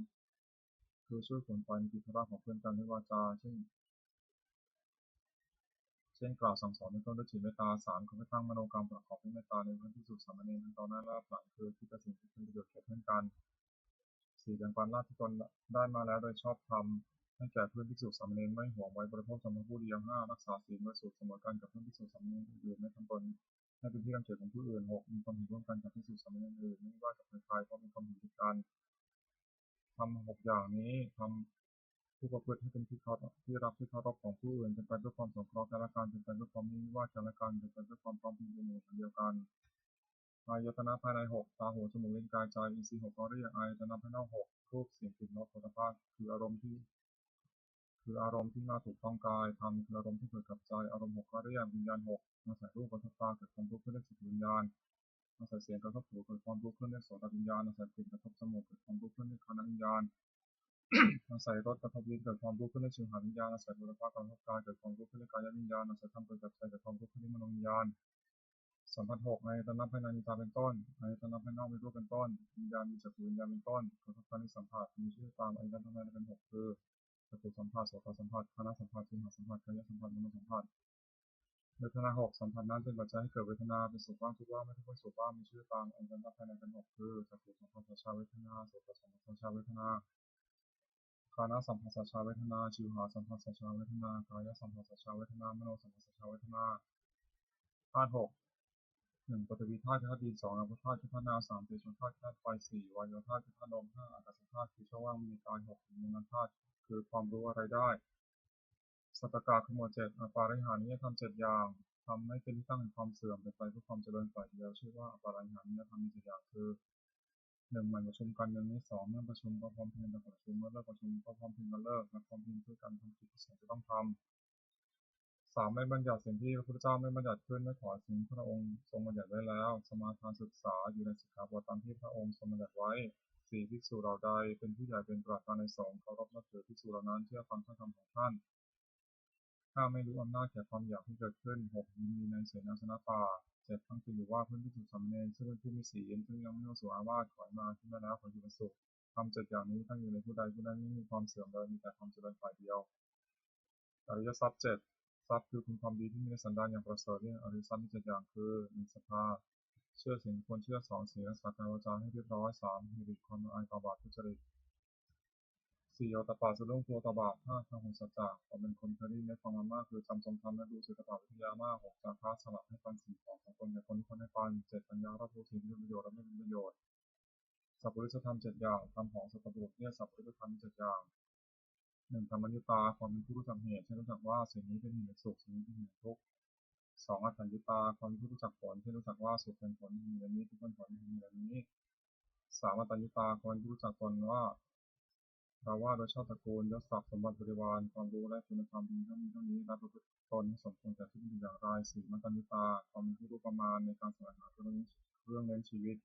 คือช่วยผลไปในกิจธุระของเพื่อนกันด้วยวาจาเช่นกล่าวสั่งสอนในต้นด้วยจิตเมตตา 3. เข้าไปตั้งมโนกรรมประกอบด้วยเมตตาในเพื่อนพิสุทธิ์สามเณรทั้งต่อหน้าและรับหลังคือคิดแต่สิ่งที่เป็นประโยชน์แก่เพื่อนกัน 4. แบ่งปันลาภที่ตนได้มาแล้วโดยชอบธรรมให้แก่เพื่อนภิกษุสามเณรไม่หวงไว้บริโภคจำพวกผู้เดียว 5. รักษาศีลบริสุทธิ์เสมอกันกับเพื่อนภิกษุสามเณรอื่นไม่ทำตนให้เป็นที่รังเกียจของผู้อื่น 6. มีความเห็นร่วมกันกับภิกษุสามเณรอื่นไม่ว่ากับใครๆเพราะมีความเห็นผิดกันทำ6อย่างนี้ทำผู้ประพฤติให้เป็นที่รักที่เคารพของผู้อื่นเป็นไปด้วยความสงเคราะห์กันและกันเป็นไปด้วยความไม่วิวาทกันและกันเป็นไปด้วยความพร้อมเพรียงเป็นหมู่เดียวกันอายตนะภายใน6ตาหูจมูกลิ้นกายใจอินทรีย์6ก็เรียกอายตนะภายนอก6รูปเสียงกลิ่นรสโผฏฐัพพะคืออารมณ์ที่มาถูกต้องกายธรรมคืออารมณ์ที่เกิดกับใจอารมณ์6ก็เรียกวิญญาณ6อาศัยรูปกระทบตาเกิดความรู้ขึ้นเรียกจิตวิญญาณอาศัยเสียงกระทบหูเกิดความรู้ขึ้นเรียกโสตวิญญาณอาศัยกลิ่นกระทบจมูกเกิดความรู้ขึ้นเรียกฆานวิญญาณอาศัยรสกระทบลิ้นเกิดความรู้ขึ้นเรียกชิวหาวิญญาณอาศัยโผฏฐัพพะกระทบกายเกิดความรู้ขึ้นเรียกกายวิญญาณอาศัยธรรมเกิดกับใจเกิดความรู้ขึ้นเรียกมโนวิญญาณสัมผัส6อายตนะภายในมีตาเป็นต้นอายตนะภายนอกมีรูปเป็นต้นวิญญาณมีจักรวิญญาณเป็นต้นกระทบกันในสัมผัสมีชื่อตามอายตนะภายในเป็น6คือจักขุสัมผัสโสตสัมผัสฆานสัมผัสชิวหาสัมผัสกายสัมผัสมโนสัมผัสเวทนา6สัมผัสนั้นเป็นปัจจัยให้เกิดเวทนาเป็นสุขบ้างทุกข์บ้างไม่ทุกข์ไม่สุขบ้างมีชื่อตามอายตนะภายในเป็น6คือจักขุสัมผัสชาเวทนาโสตสัมผัสชาเวทนา กานะสัมผัสสัจฉาเวทนาชิวหาสัมผัสสัจฉาเวทนากายสัมผัสสัจฉาเวทนามโนสัมผัสสัจฉาเวทนาธาตุหกหนึ่งปฐวีธาตุคือธาตุดินสองอาโปธาตุคือธาตุน้ำสามเตโชธาตุคือธาตุไฟสี่วายโยธาตุคือธาตุลมห้าอากาศธาตุคือช่องว่างมีกายหกมีนามธาตุคือความรู้อะไรได้สัตตกะคือหมวดเจ็ดอปาริหานิยธรรมเจ็ดอย่างทำให้เป็นที่ตั้งแห่งความเสื่อมเป็นไปเพื่อความเจริญฝ่ายเดียวชื่อว่าอปาริหานิยธรรมมีเจ็ดอย่างคือหนึ่งหมั่นประชุมกันเดือนนี้สองเมื่อประชุมก็พร้อมเพรียงกันประชุมเมื่อเลิกประชุมก็พร้อมเพรียงกันเลิกและพร้อมเพรียงเพื่อการทำกิจที่สงฆ์จะต้องทำสามไม่บัญญัติสิ่งที่พระพุทธเจ้าไม่บัญญัติขึ้นไม่ถอนสิ่งที่พระองค์ทรงบัญญัติไว้แล้วสมาทานศึกษาอยู่ในสิกขาบทตามที่พระองค์ทรงบัญญัติไว้สี่ภิกษุเหล่าใดเป็นผู้ใหญ่เป็นประธานในสงฆ์เคารพนับถือภิกษุเหล่านั้นเชื่อฟังถ้อยคำของท่านห้าไม่รู้อำนาจแก่ความอยากที่เกิดขึ้นหกยินดีในเสนาสนะป่าเจ็ดทั้งคืนอยู่ว่าเพื่อนภิกษุสามเณรซึ่งเป็นผู้มีศีลซึ่งยังไม่เข้าสู่อาวาสขอมาขึ้นมาแล้วขออยู่เป็นสุขทำเจ็ดอย่างนี้ตั้งอยู่ในผู้ใดผู้นั้นไม่มีความเสื่อมเลยมีแต่ความเจริญฝ่ายเดียวอริยทรัพย์เจ็ดทรัพย์คือคุณความดีที่มีในสันดานอย่างประเสริฐเรียกอริยทรัพย์มีเจ็ดอย่างคือหนึ่งศรัทธาเชื่อสิ่งควรเชื่อสองศีลรักษากายวาจาให้เรียบร้อยสามมีหลีกความละอายต่อบาปทุจริตสี่โอตปาสะดุ้งกลัวต่อบาปห้าทางหงสัจจะความเป็นคนเคยได้ยินได้ฟังมามากคือจำทรงธรรมและดูศิลปะวิทยามากหกจาคะสละให้ปันสิ่งของของตนแก่คนที่คนให้ปันเจ็ดปัญญารับรู้สิ่งที่เป็นประโยชน์และไม่เป็นประโยชน์สัพพุริสธรรมเจ็ดอย่างธรรมของสัตว์บุรุษเนี่ยสัพพุริสธรรมเจ็ดอย่างหนึ่งธรรมยุตาความเป็นผู้รู้จักเหตุเช่นรู้จักว่าสิ่งนี้เป็นเหตุแห่งสุขสิ่งนี้เป็นเหตุแห่งทุกข์สองอัตถัญญุตาความเป็นผู้รู้จักผลเช่นรู้จักว่าสุขเป็นผลแห่งนี้ทุกข์เป็นผลแห่งนี้สามอัตตัญญุตาความเป็นผู้รู้จักตนว่าเราว่าโดยชาติตระกูลยศศักดิ์สมบัติบริวารความรู้และคุณธรรมดีเท่านี้เท่านี้และประพฤติตนให้สมควรแก่ที่เป็นอย่างไรสี่มัตตัญญุตาความเป็นผู้รู้ประมาณในการแสวงหาเรื่องเลี้ยงชีวิต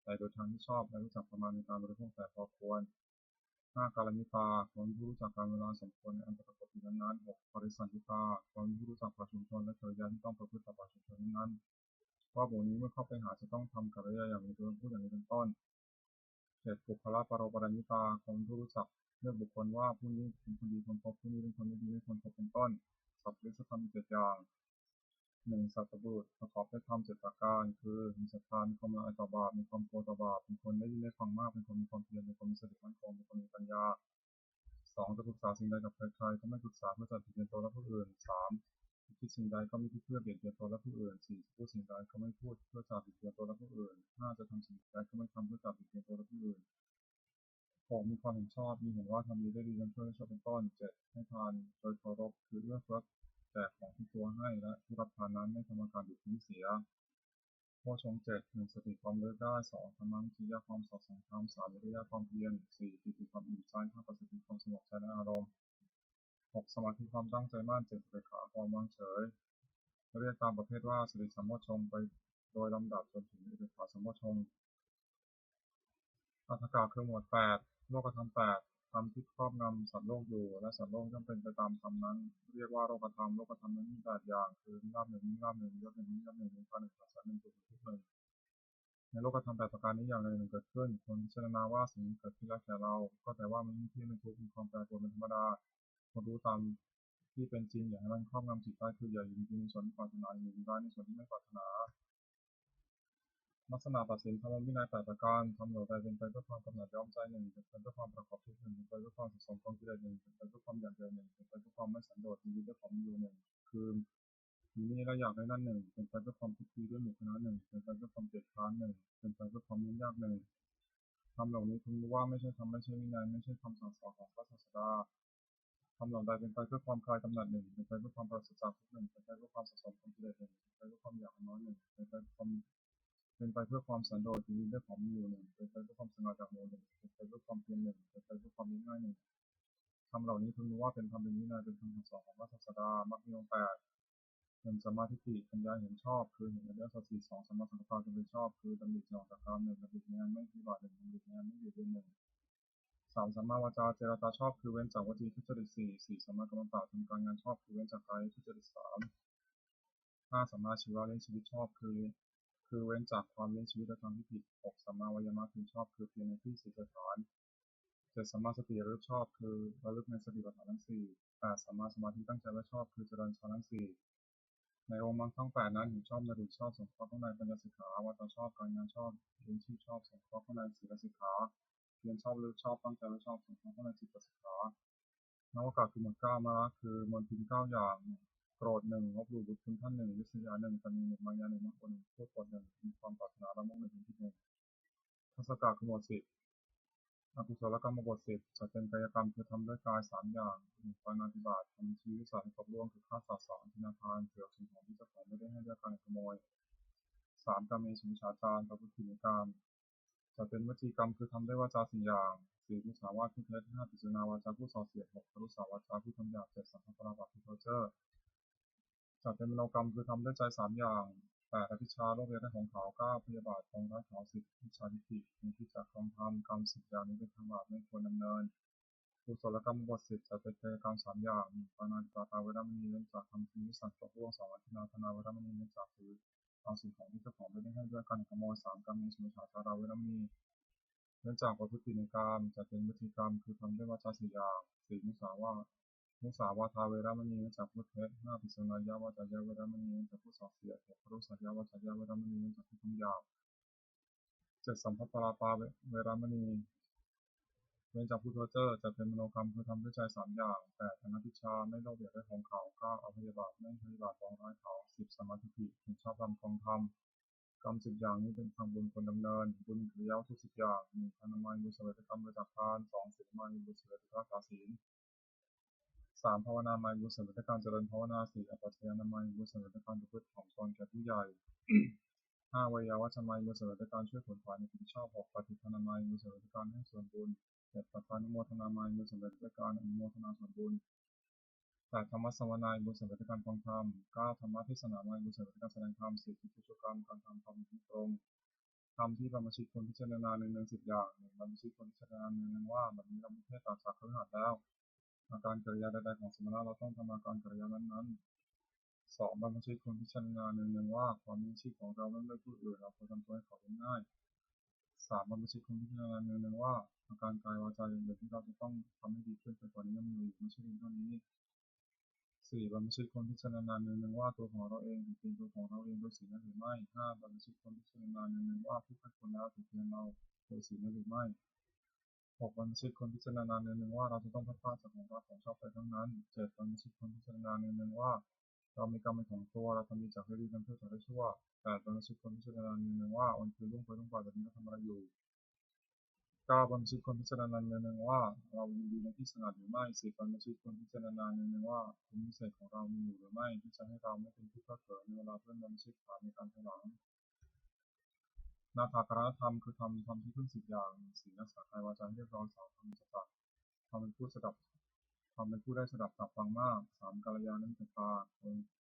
แต่โดยทางที่ชอบและรู้จักประมาณในการบริโภคแต่พอควรห้ากาลมิตาความเป็นผู้รู้จักการเวลาสมควรในอันประกอบอยู่นั้นๆหกปริสันติตาความเป็นผู้รู้จักประชุมชนและจริยาที่ต้องประพฤติต่อประชุมชนนั้นๆว่าหมู่นี้เมื่อเข้าไปหาจะต้องทำกิริยาอย่างมีตัวผู้อย่างนี้เป็นต้นเจ็ดบุคลปรปรัญญิตาความเป็นผู้รู้จักเลือกบุคคลว่าผู้นี้เป็นคนดีคนพบผู้นี้เป็นคนไม่ดีไม่ควรพบเป็นต้นสัพพิสธรรมเจ็ดอย่างหนึ่งสัตบุรุษประกอบด้วยธรรมเจ็ดประการคือมีศรัทธามีความละอายต่อบาปมีความกลัวต่อบาปเป็นคนได้ยินได้ฟังมากเป็นคนมีความเพียรเป็นคนมีสติมั่นคงเป็นคนมีปัญญาสองจะปรึกษาสิ่งใดกับใครๆก็ไม่ปรึกษาเพื่อจัดเบียดเบียนตนและผู้อื่นสามคิดสิ่งใดก็ไม่คิดเพื่อเบียดเบียนตนและผู้อื่นสี่พูดสิ่งใดก็ไม่พูดเพื่อจัดเบียดเบียนตนและผู้อื่นห้าจะทำสิ่งใดก็ไม่ทำเพื่อจัดเบียดเบียนตนและผู้อื่นหกมีความเห็นชอบมีเห็นว่าทำดีได้ดีเป็นเพื่อชอบเป็นต้นเจ็ดให้ทานโดยเคารพคือเอื้อเฟื้อแจกของที่ตัวให้และผู้รับทานนั้นไม่ทำการดุทิ้งเสียโภชงเจ็ดหนึ่งสติความเลิกได้สองธรรมังทิยะความสอดส่องธรรมสามวิริยะความเพียรสี่ปิติความอิ่มใจห้าปัสสติความสงบใจและอารมณ์หกสมาธิความตั้งใจมั่นเจ็ดอุเบกขาความวางเฉยเรียกตามประเภทว่าสติสัมโพชฌงค์ไปโดยลำดับจนถึงอุเบกขาสัมโพชฌงค์อัตถกะคือหมวดแปดโลกธรรมแปดธรรมที่ครอบงำสัตว์โลกอยู่และสัตว์โลกย่อมเป็นไปตามธรรมนั้นเรียกว่าโลกธรรมโลกธรรมนั้นมีแปดอย่างคือนิราบหนึ่งนิราบหนึ่งยศหนึ่งนิยศหนึ่งนิพพานหนึ่งปัสสะหนึ่งจุติทุกหนึ่งในโลกธรรมแปดประการนี้อย่างใดหนึ่งเกิดขึ้นคนพิจารณาว่าสิ่งนี้เกิดขึ้นแล้วแก่เราก็แต่ว่ามันไม่เที่ยงไม่ทุกข์มีความแปรปรวนเป็นธรรมดาคนรู้ตามที่เป็นจริงอย่าให้มันครอบงำจิตได้คืออย่ายินดีในส่วนที่ปรารถนาอย่ายินร้ายในส่วนที่ไม่ปรารถนาลักษณะตัดสินธรรมวินัยแปดประการทำเหล่าใดเป็นไปเพื่อความกำหนัดย้อมใจหนึ่งเป็นไปเพื่อความประกอบทุกข์หนึ่งเป็นไปเพื่อความสะสมความกิเลสหนึ่งเป็นไปเพื่อความอยากเดินหนึ่งเป็นไปเพื่อความไม่สันโดษมีด้วยความมีอยู่หนึ่งคือมีนี่และอยากในนั่นหนึ่งเป็นไปเพื่อความทุกข์ด้วยหมู่คณะหนึ่งเป็นไปเพื่อความเกลียดคร้านหนึ่งเป็นไปเพื่อความยุ่งยากหนึ่งทำเหล่านี้คุณรู้ว่าไม่ใช่ธรรมไม่ใช่วินัยไม่ใช่คำสั่งสอนของพระศาสดาทำเหล่าใดเป็นไปเพื่อความคลายกำหนัดหนึ่งเป็นไปเพื่อความปราศจากทุกข์หนึ่งเป็นไปเพื่อความสะสมความกิเลสหนึ่งเป็นไปเพื่อความอยากน้อยหนึ่งเป็นไปเพื่อความสันโดษมีด้วยของมีอยู่หนึ่งเป็นไปเพื่อความสง่าจากหมู่หนึ่งเป็นไปเพื่อความเพียรหนึ่งเป็นไปเพื่อความง่ายหนึ่งทำเหล่านี้พึงรู้ว่าเป็นธรรมเป็นวินัยเป็นคำสั่งสอนของพระศาสดามรรคมีองค์แปดหนึ่งสัมมาทิฏฐิปัญญาเห็นชอบคือเห็นอริยสัจสี่สองสัมมาสังกัปปะเป็นชอบคือดำริจะออกจากกามหนึ่งดำริในอันไม่พิบัติหนึ่งดำริในอันไม่เบียดเบียนหนึ่งสามสัมมาวาจาเจรจาชอบคือเว้นจากวจีทุจริตสี่สัมมากัมมันตะทำการงานชอบคือเว้นจากกายทุจริตสามห้าสัมมาชีวะเลี้ยงชีวิตชอบคือเว้นจากความเลี้ยงชีวิตและทางที่ผิดหกสัมมาวายามะคือชอบคือเพียรในที่สิสถานเจ็ดสัมมาสติระลึกชอบคือระลึกในสติปัฏฐานทั้งสี่แปดสัมมาสมาธิตั้งใจไว้ชอบคือเจริญฌานทั้งสี่ในองค์มรรคทั้งแปดนั้นเห็นชอบดำริชอบสงเคราะห์ข้างในปัญญาสิกขาวาจาชอบการงานชอบเลี้ยงชีพชอบสงเคราะห์ข้างในศีลสิกขา เพียรชอบลึกชอบตั้งใจและชอบสงเคราะห์ในจิตศึกษานวากาศคือหมวดเก้ามาละคือมนทิน9 อย่างโกรธ1ลบหลู่บุญคุณท่าน1ลิษยา1ตนี1มายา1มโห1พูดปด1มีความปรารถนาละโมบ1ที่1ทศกาลคือหมวด10อกุศลกรรมบท10จะเป็นกายกรรมคือทำด้วยกาย3 อย่าง1ปาณาติบาตทำชีวิตสัตว์ให้ครบถ้วนคือฆ่าสัตว์2ทินาทานเสือสิ่งของที่เจ้าของไม่ได้ให้ด้วยการขโมย3กาเมสุมิจฉาจารประพฤติผิดในกามจะเป็นวจีกรรมคือทำด้วยวาจา4 อย่าง4มุสาวาทพูดเท็จ5ปิสุนาวาจาพูดส่อเสียด6พรุสาวาจาพูดคำหยาบ7สัมภปราปะพูดเพ้อเจ้อจะเป็นมโนกรรมคือทำด้วยใจ3 อย่าง8อภิชาโลภอยากได้ของเขา9พยาบาทปองร้ายเขา10มิจฉาทิฏฐิมีที่จากกองทำกรรม10 อย่างนี้เป็นทางบาปไม่ควรดำเนินกุศลกรรมบท10จะเป็นกายกรรม3 อย่างปาณาติปาตาเวรมณีเว้นจากทำชีวิตสัตว์ตัวร่วง2อธินาทนาเวรมณีเว้นจากถือเอาสิ่งของที่เจ้าของไม่ได้ให้ด้วยการขโมย3กาเมสุมิจฉาจาราเวรมณีเนื่องจากประพฤติผิดในกามจะเป็นวจีกรรมคือทำด้วยวาจา4 อย่าง4มุสาวาทาเวรมณีเว้นจากพูดเท็จ5ปิสุนายาวาจายาเวรมณีเว้นจากพูดส่อเสียด6พรุสัยาวาจายาเวรมณีเว้นจากพูดคำหยาบ7สัมภปราปาเวรมณีเว้นจากพูดเพ้อเจ้อจะเป็นมโนกรรมคือทำด้วยใจ3 อย่าง8อนัตติชาไม่โลภอยากได้ของเขา9อภยาบาทไม่พยาบาทปองร้ายเขา10สมาธิิเห็นชอบธรรมครองธรรมกรรม10 อย่างนี้เป็นทางบุญควรดำเนินบุญกิริยาทุก10 อย่าง1อนามัยบุญเสวยกรรมโดยจากทาน2ศีลมามีบุญเสวยรักษาศีล3ภาวนาไม่บุญเสวยการเจริญภาวนา4อปัจจยานามัยบุญเสวยการประพฤติถ่อมตนแก่ผู้ใหญ่5วิยาวัจจะไมยบุญเสวยการช่วยผลขวายในผิดชอบ6ปฏิภาณนามัยบุญเสวยการให้ส่วนบุญ7ปัตตานุโมทนามัยบุญเสวยการอนุโมทนาส่วนบุญ8ธรรมสวนาบุญเสวยการฟังธรรม9ธรรมะเทศนามัยบุญเสวยการแสดงธรรม10กิจกรรมการทำความตรงธรรมที่บรรพชิตควรพิจารณา1 10 อย่างบรรพชิตควรพิจารณา1ว่าแบบนี้เราไม่เทศต่างจากคฤหัสถ์แล้วอาการกิริยาใดๆของสมณะเราต้องทำอาการกิริยานั้นๆ2บรรพชิตควรพิจารณา1ว่าความมีชีพของเราไม่ได้ผู้อื่นเราควรทำตัวให้เขาเป็นง่าย3บรรพชิตควรพิจารณา1ว่าอาการกายวาจาอย่างเดียวที่เราจะต้องทำให้ดีขึ้นไปกว่านี้ยังมีอยู่ไม่ใช่เพียงเท่านี้4บรรพชิตควรพิจารณา1ว่าตัวของเราเองถูกเพียงตัวของเราเองโดยศีลนั้นหรือไม่5บรรพชิตควรพิจารณา1ว่าผู้เป็นคนแล้วถูกเพียงเราโดยศีลนั้นหรือไม่6บรรพชิตควรพิจารณา1ว่าเราจะต้องพัดพรากจากของรักของชอบไปทั้งนั้น7บรรพชิตควรพิจารณา1ว่าเรามีกรรมเป็นของตัวเราทำดีจากได้ดีทำชั่วจากได้ชั่ว8บรรพชิตควรพิจารณา1ว่าวันคืนล่วงไปล่วงไปแบบนี้เราทำอะไรอยู่9บรรพชิตควรพิจารณา1ว่าเรายินดีในที่สงัดหรือไม่10บรรพชิตควรพิจารณา1ว่าคุณวิเศษของเรามีอยู่หรือไม่ที่จะให้เราไม่เป็นผู้เพลิดเพลินในเวลาเพื่อนบรรพชิตถามในการถวายนาถากรณธรรมคือทำที่พึ่ง10 อย่างศีลรักษากายวาจาเรียบร้อย2ทำสัจจะทำเป็นผู้สดับทำเป็นผู้ได้สดับตับฟังมาก3กัลยาณมิตรตา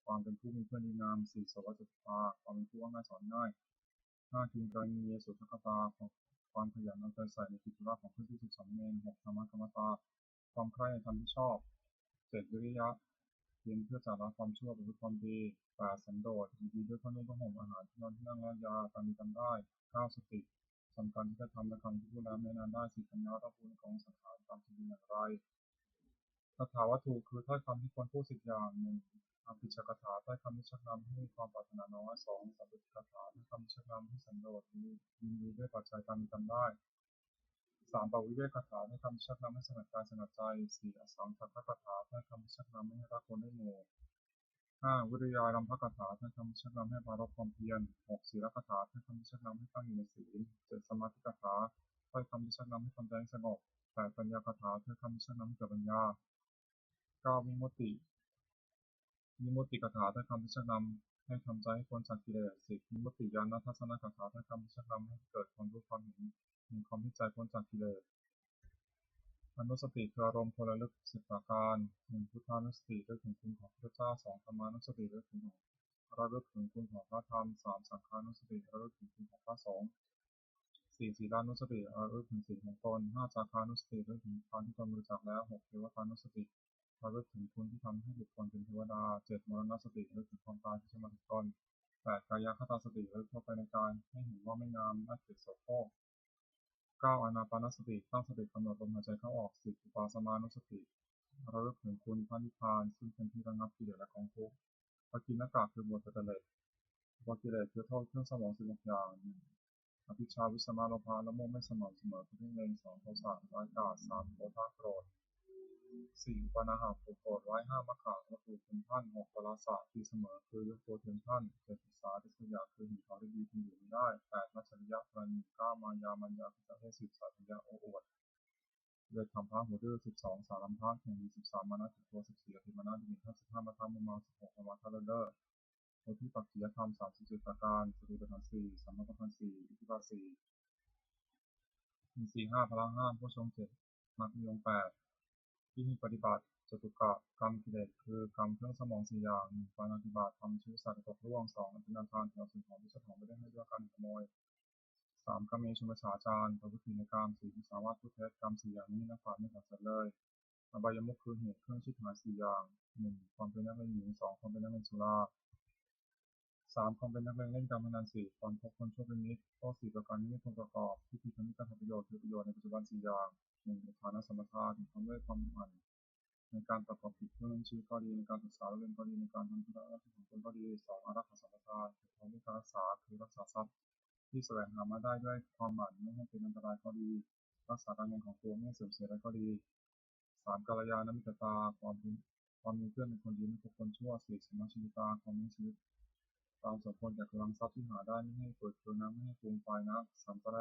ความเป็นผู้มีเพื่อนดีงาม4สวัสดิตาความเป็นผู้ว่าง่ายสอนง่าย5กินกรณีสุทธคตาความขยันเอาใจใส่ในกิจธุระของเพื่อนที่สุดสำเนียง6ธรรมะกรรมตาความใคร่ในธรรมที่ชอบ7วิริยะเพียรเพื่อจะละความชั่วประพฤติความดี8สันโดษยินดีด้วยผ้านุ่งผ้าห่มอาหารที่นอนที่นั่งและยาการมีกันได้9สติทำการที่จะทำและคำที่พูดแล้วไม่นานได้10ปัญญาต้องพูดในกองสังขารตามจริงอย่างไรคาถาวัตถุคือถ้อยคำที่ควรพูด10 อย่าง1อภิชกถาถ้อยคำที่ชักนำให้มีความปรารถนาน้อย2สัพพิกถาถ้อยคำที่ชักนำให้สันโดษยินดีด้วยปัจจัยการมีกันได้3ปวิเวกคาถาถ้อยคำที่ชักนำให้สงัดกายสงัดใจ4อสังขตคาถาถ้อยคำที่ชักนำให้รักคนได้หมู่5วิริยารัมภคาถาถ้อยคำที่ชักนำให้ปรารภความเพียร6ศีลคาถาถ้อยคำที่ชักนำให้ตั้งอยู่ในศีล7สมาธิคาถาถ้อยคำที่ชักนำให้ทำใจสงบ8ปัญญาคาถาถ้อยคำที่ชักนำให้เกิดปัญญา9วิมุตติคาถาถ้อยคำที่ชักนำให้ทำใจให้พ้นจากกิเลส10วิมุตติญาณทัศนคาถาถ้อยคำที่ชักนำให้เกิดความรู้ความเห็นมีความที่ใจพ้นจากกิเลสอนุสติคืออารมณ์พลลึก10ประการ1พุทธานุสติระลึกถึงคุณของพระเจ้า2ธรรมานุสติระลึกถึงคุณของพระธรรม3สังฆานุสติระลึกถึงคุณของพระสงฆ์4ศีลานุสติระลึกถึงศีลของตน5จาคานุสติระลึกถึงทานที่ตนบริจาคแล้ว6เทวตานุสติระลึกถึงคุณที่ทำให้บุคคลเป็นเทวดา7มรณสติระลึกถึงความตายที่จะมาถึงตน8กายคตาสติระลึกเข้าไปในกายให้เห็นว่าไม่งามน่าเกลียดโสโครก9อานาปานสติตั้งสติกำหนดลมหายใจเข้าออก10อุปาสมานุสติระลึกถึงคุณพระนิพพานซึ่งเป็นที่ระงับกิเลสและกองทุกข์ปกิณกะคือบทเจริญบทกิเลสคือโทษเครื่องสมอง16 อย่าง อภิชาวิสมาโลภะละโมบไม่สม่ำเสมอคือเพ่งเล็งสองโทสะร้ายกาจสามโลภะโกรธสี่อุปนาหะผูกโกรธร้ายห้ามัคคะและผูกคุณท่านหกปราสะที่เสมอคือยกตัวเทียมท่านเจ็ดศึกษาทิศยาคือหินเขาได้ดีคุณอยู่ไม่ได้แปดมัจฉริยะพระนิก้ามายามัญญาพิจารณาสิบสัตยะโอ้อวดเดือดคำพระหัวดื้อ12สารัมภะแห่งดี13มานะถึงตัว14อธิมานะดิมิทัศ15มาธรรมมา16ธรรมะทะเลอร์โอที่ปักจียธรรม37ประการสติปัฏฐาน4สัมมาปัฏฐาน4อิทธิบาท4อินทรีย์5พละ5โพชฌงค์7มรรคมีองค์8ที่มีปฏิบัติจตุกะกรรมกิเลสคือกรรมเครื่องสมอง4อย่าง1ปาณาติบาตทำชีวิตสัตว์ตกร่วง2อธินาทานถึงเอาสิ่งของที่เจ้าของไม่ได้ให้ด้วยการขโมย3กามเมสุมิจฉาจารประพฤติในกาม4มุสาวาทพูดเท็จกรรม4อย่างนี้นับฝากไม่ขาดสายเลยอบายมุขคือเหตุเครื่องชิบหาย4อย่าง1ความเป็นนักเลงหญิง2ความเป็นนักเลงสุรา3ความเป็นนักเลงเล่นการพนัน4ความคบคนชั่วเป็นมิตรข้อ4ประการนี้ไม่ควรประกอบที่ผิดทำให้การทำประโยชน์คือประโยชน์ในปัจจุบัน4อย่าง1ฐานะสมถะถึงความด้วยความหมั่นในการประกอบกิจเพื่อเลี้ยงชีวิตก็ดีในการศึกษาเรียนก็ดีในการทำธุระราชการของตนก็ดี2อารักขาสัมปทานถึงความด้วยการรักษาคือรักษาทรัพย์ที่แสวงหามาได้ด้วยความหมั่นไม่ให้เป็นอันตรายก็ดีรักษาการเงินของตัวไม่ให้เสื่อมเสียได้ก็ดี3กัลยาณมิตรตาความมีเพื่อนเป็นคนดีไม่คบคนชั่ว4สมาชิกตาความมีชีวิตตามสมควรแก่กำลังทรัพย์ที่หาได้ไม่ให้เปิดเผยนะไม่ให้ฟูมไฟนะสัมปร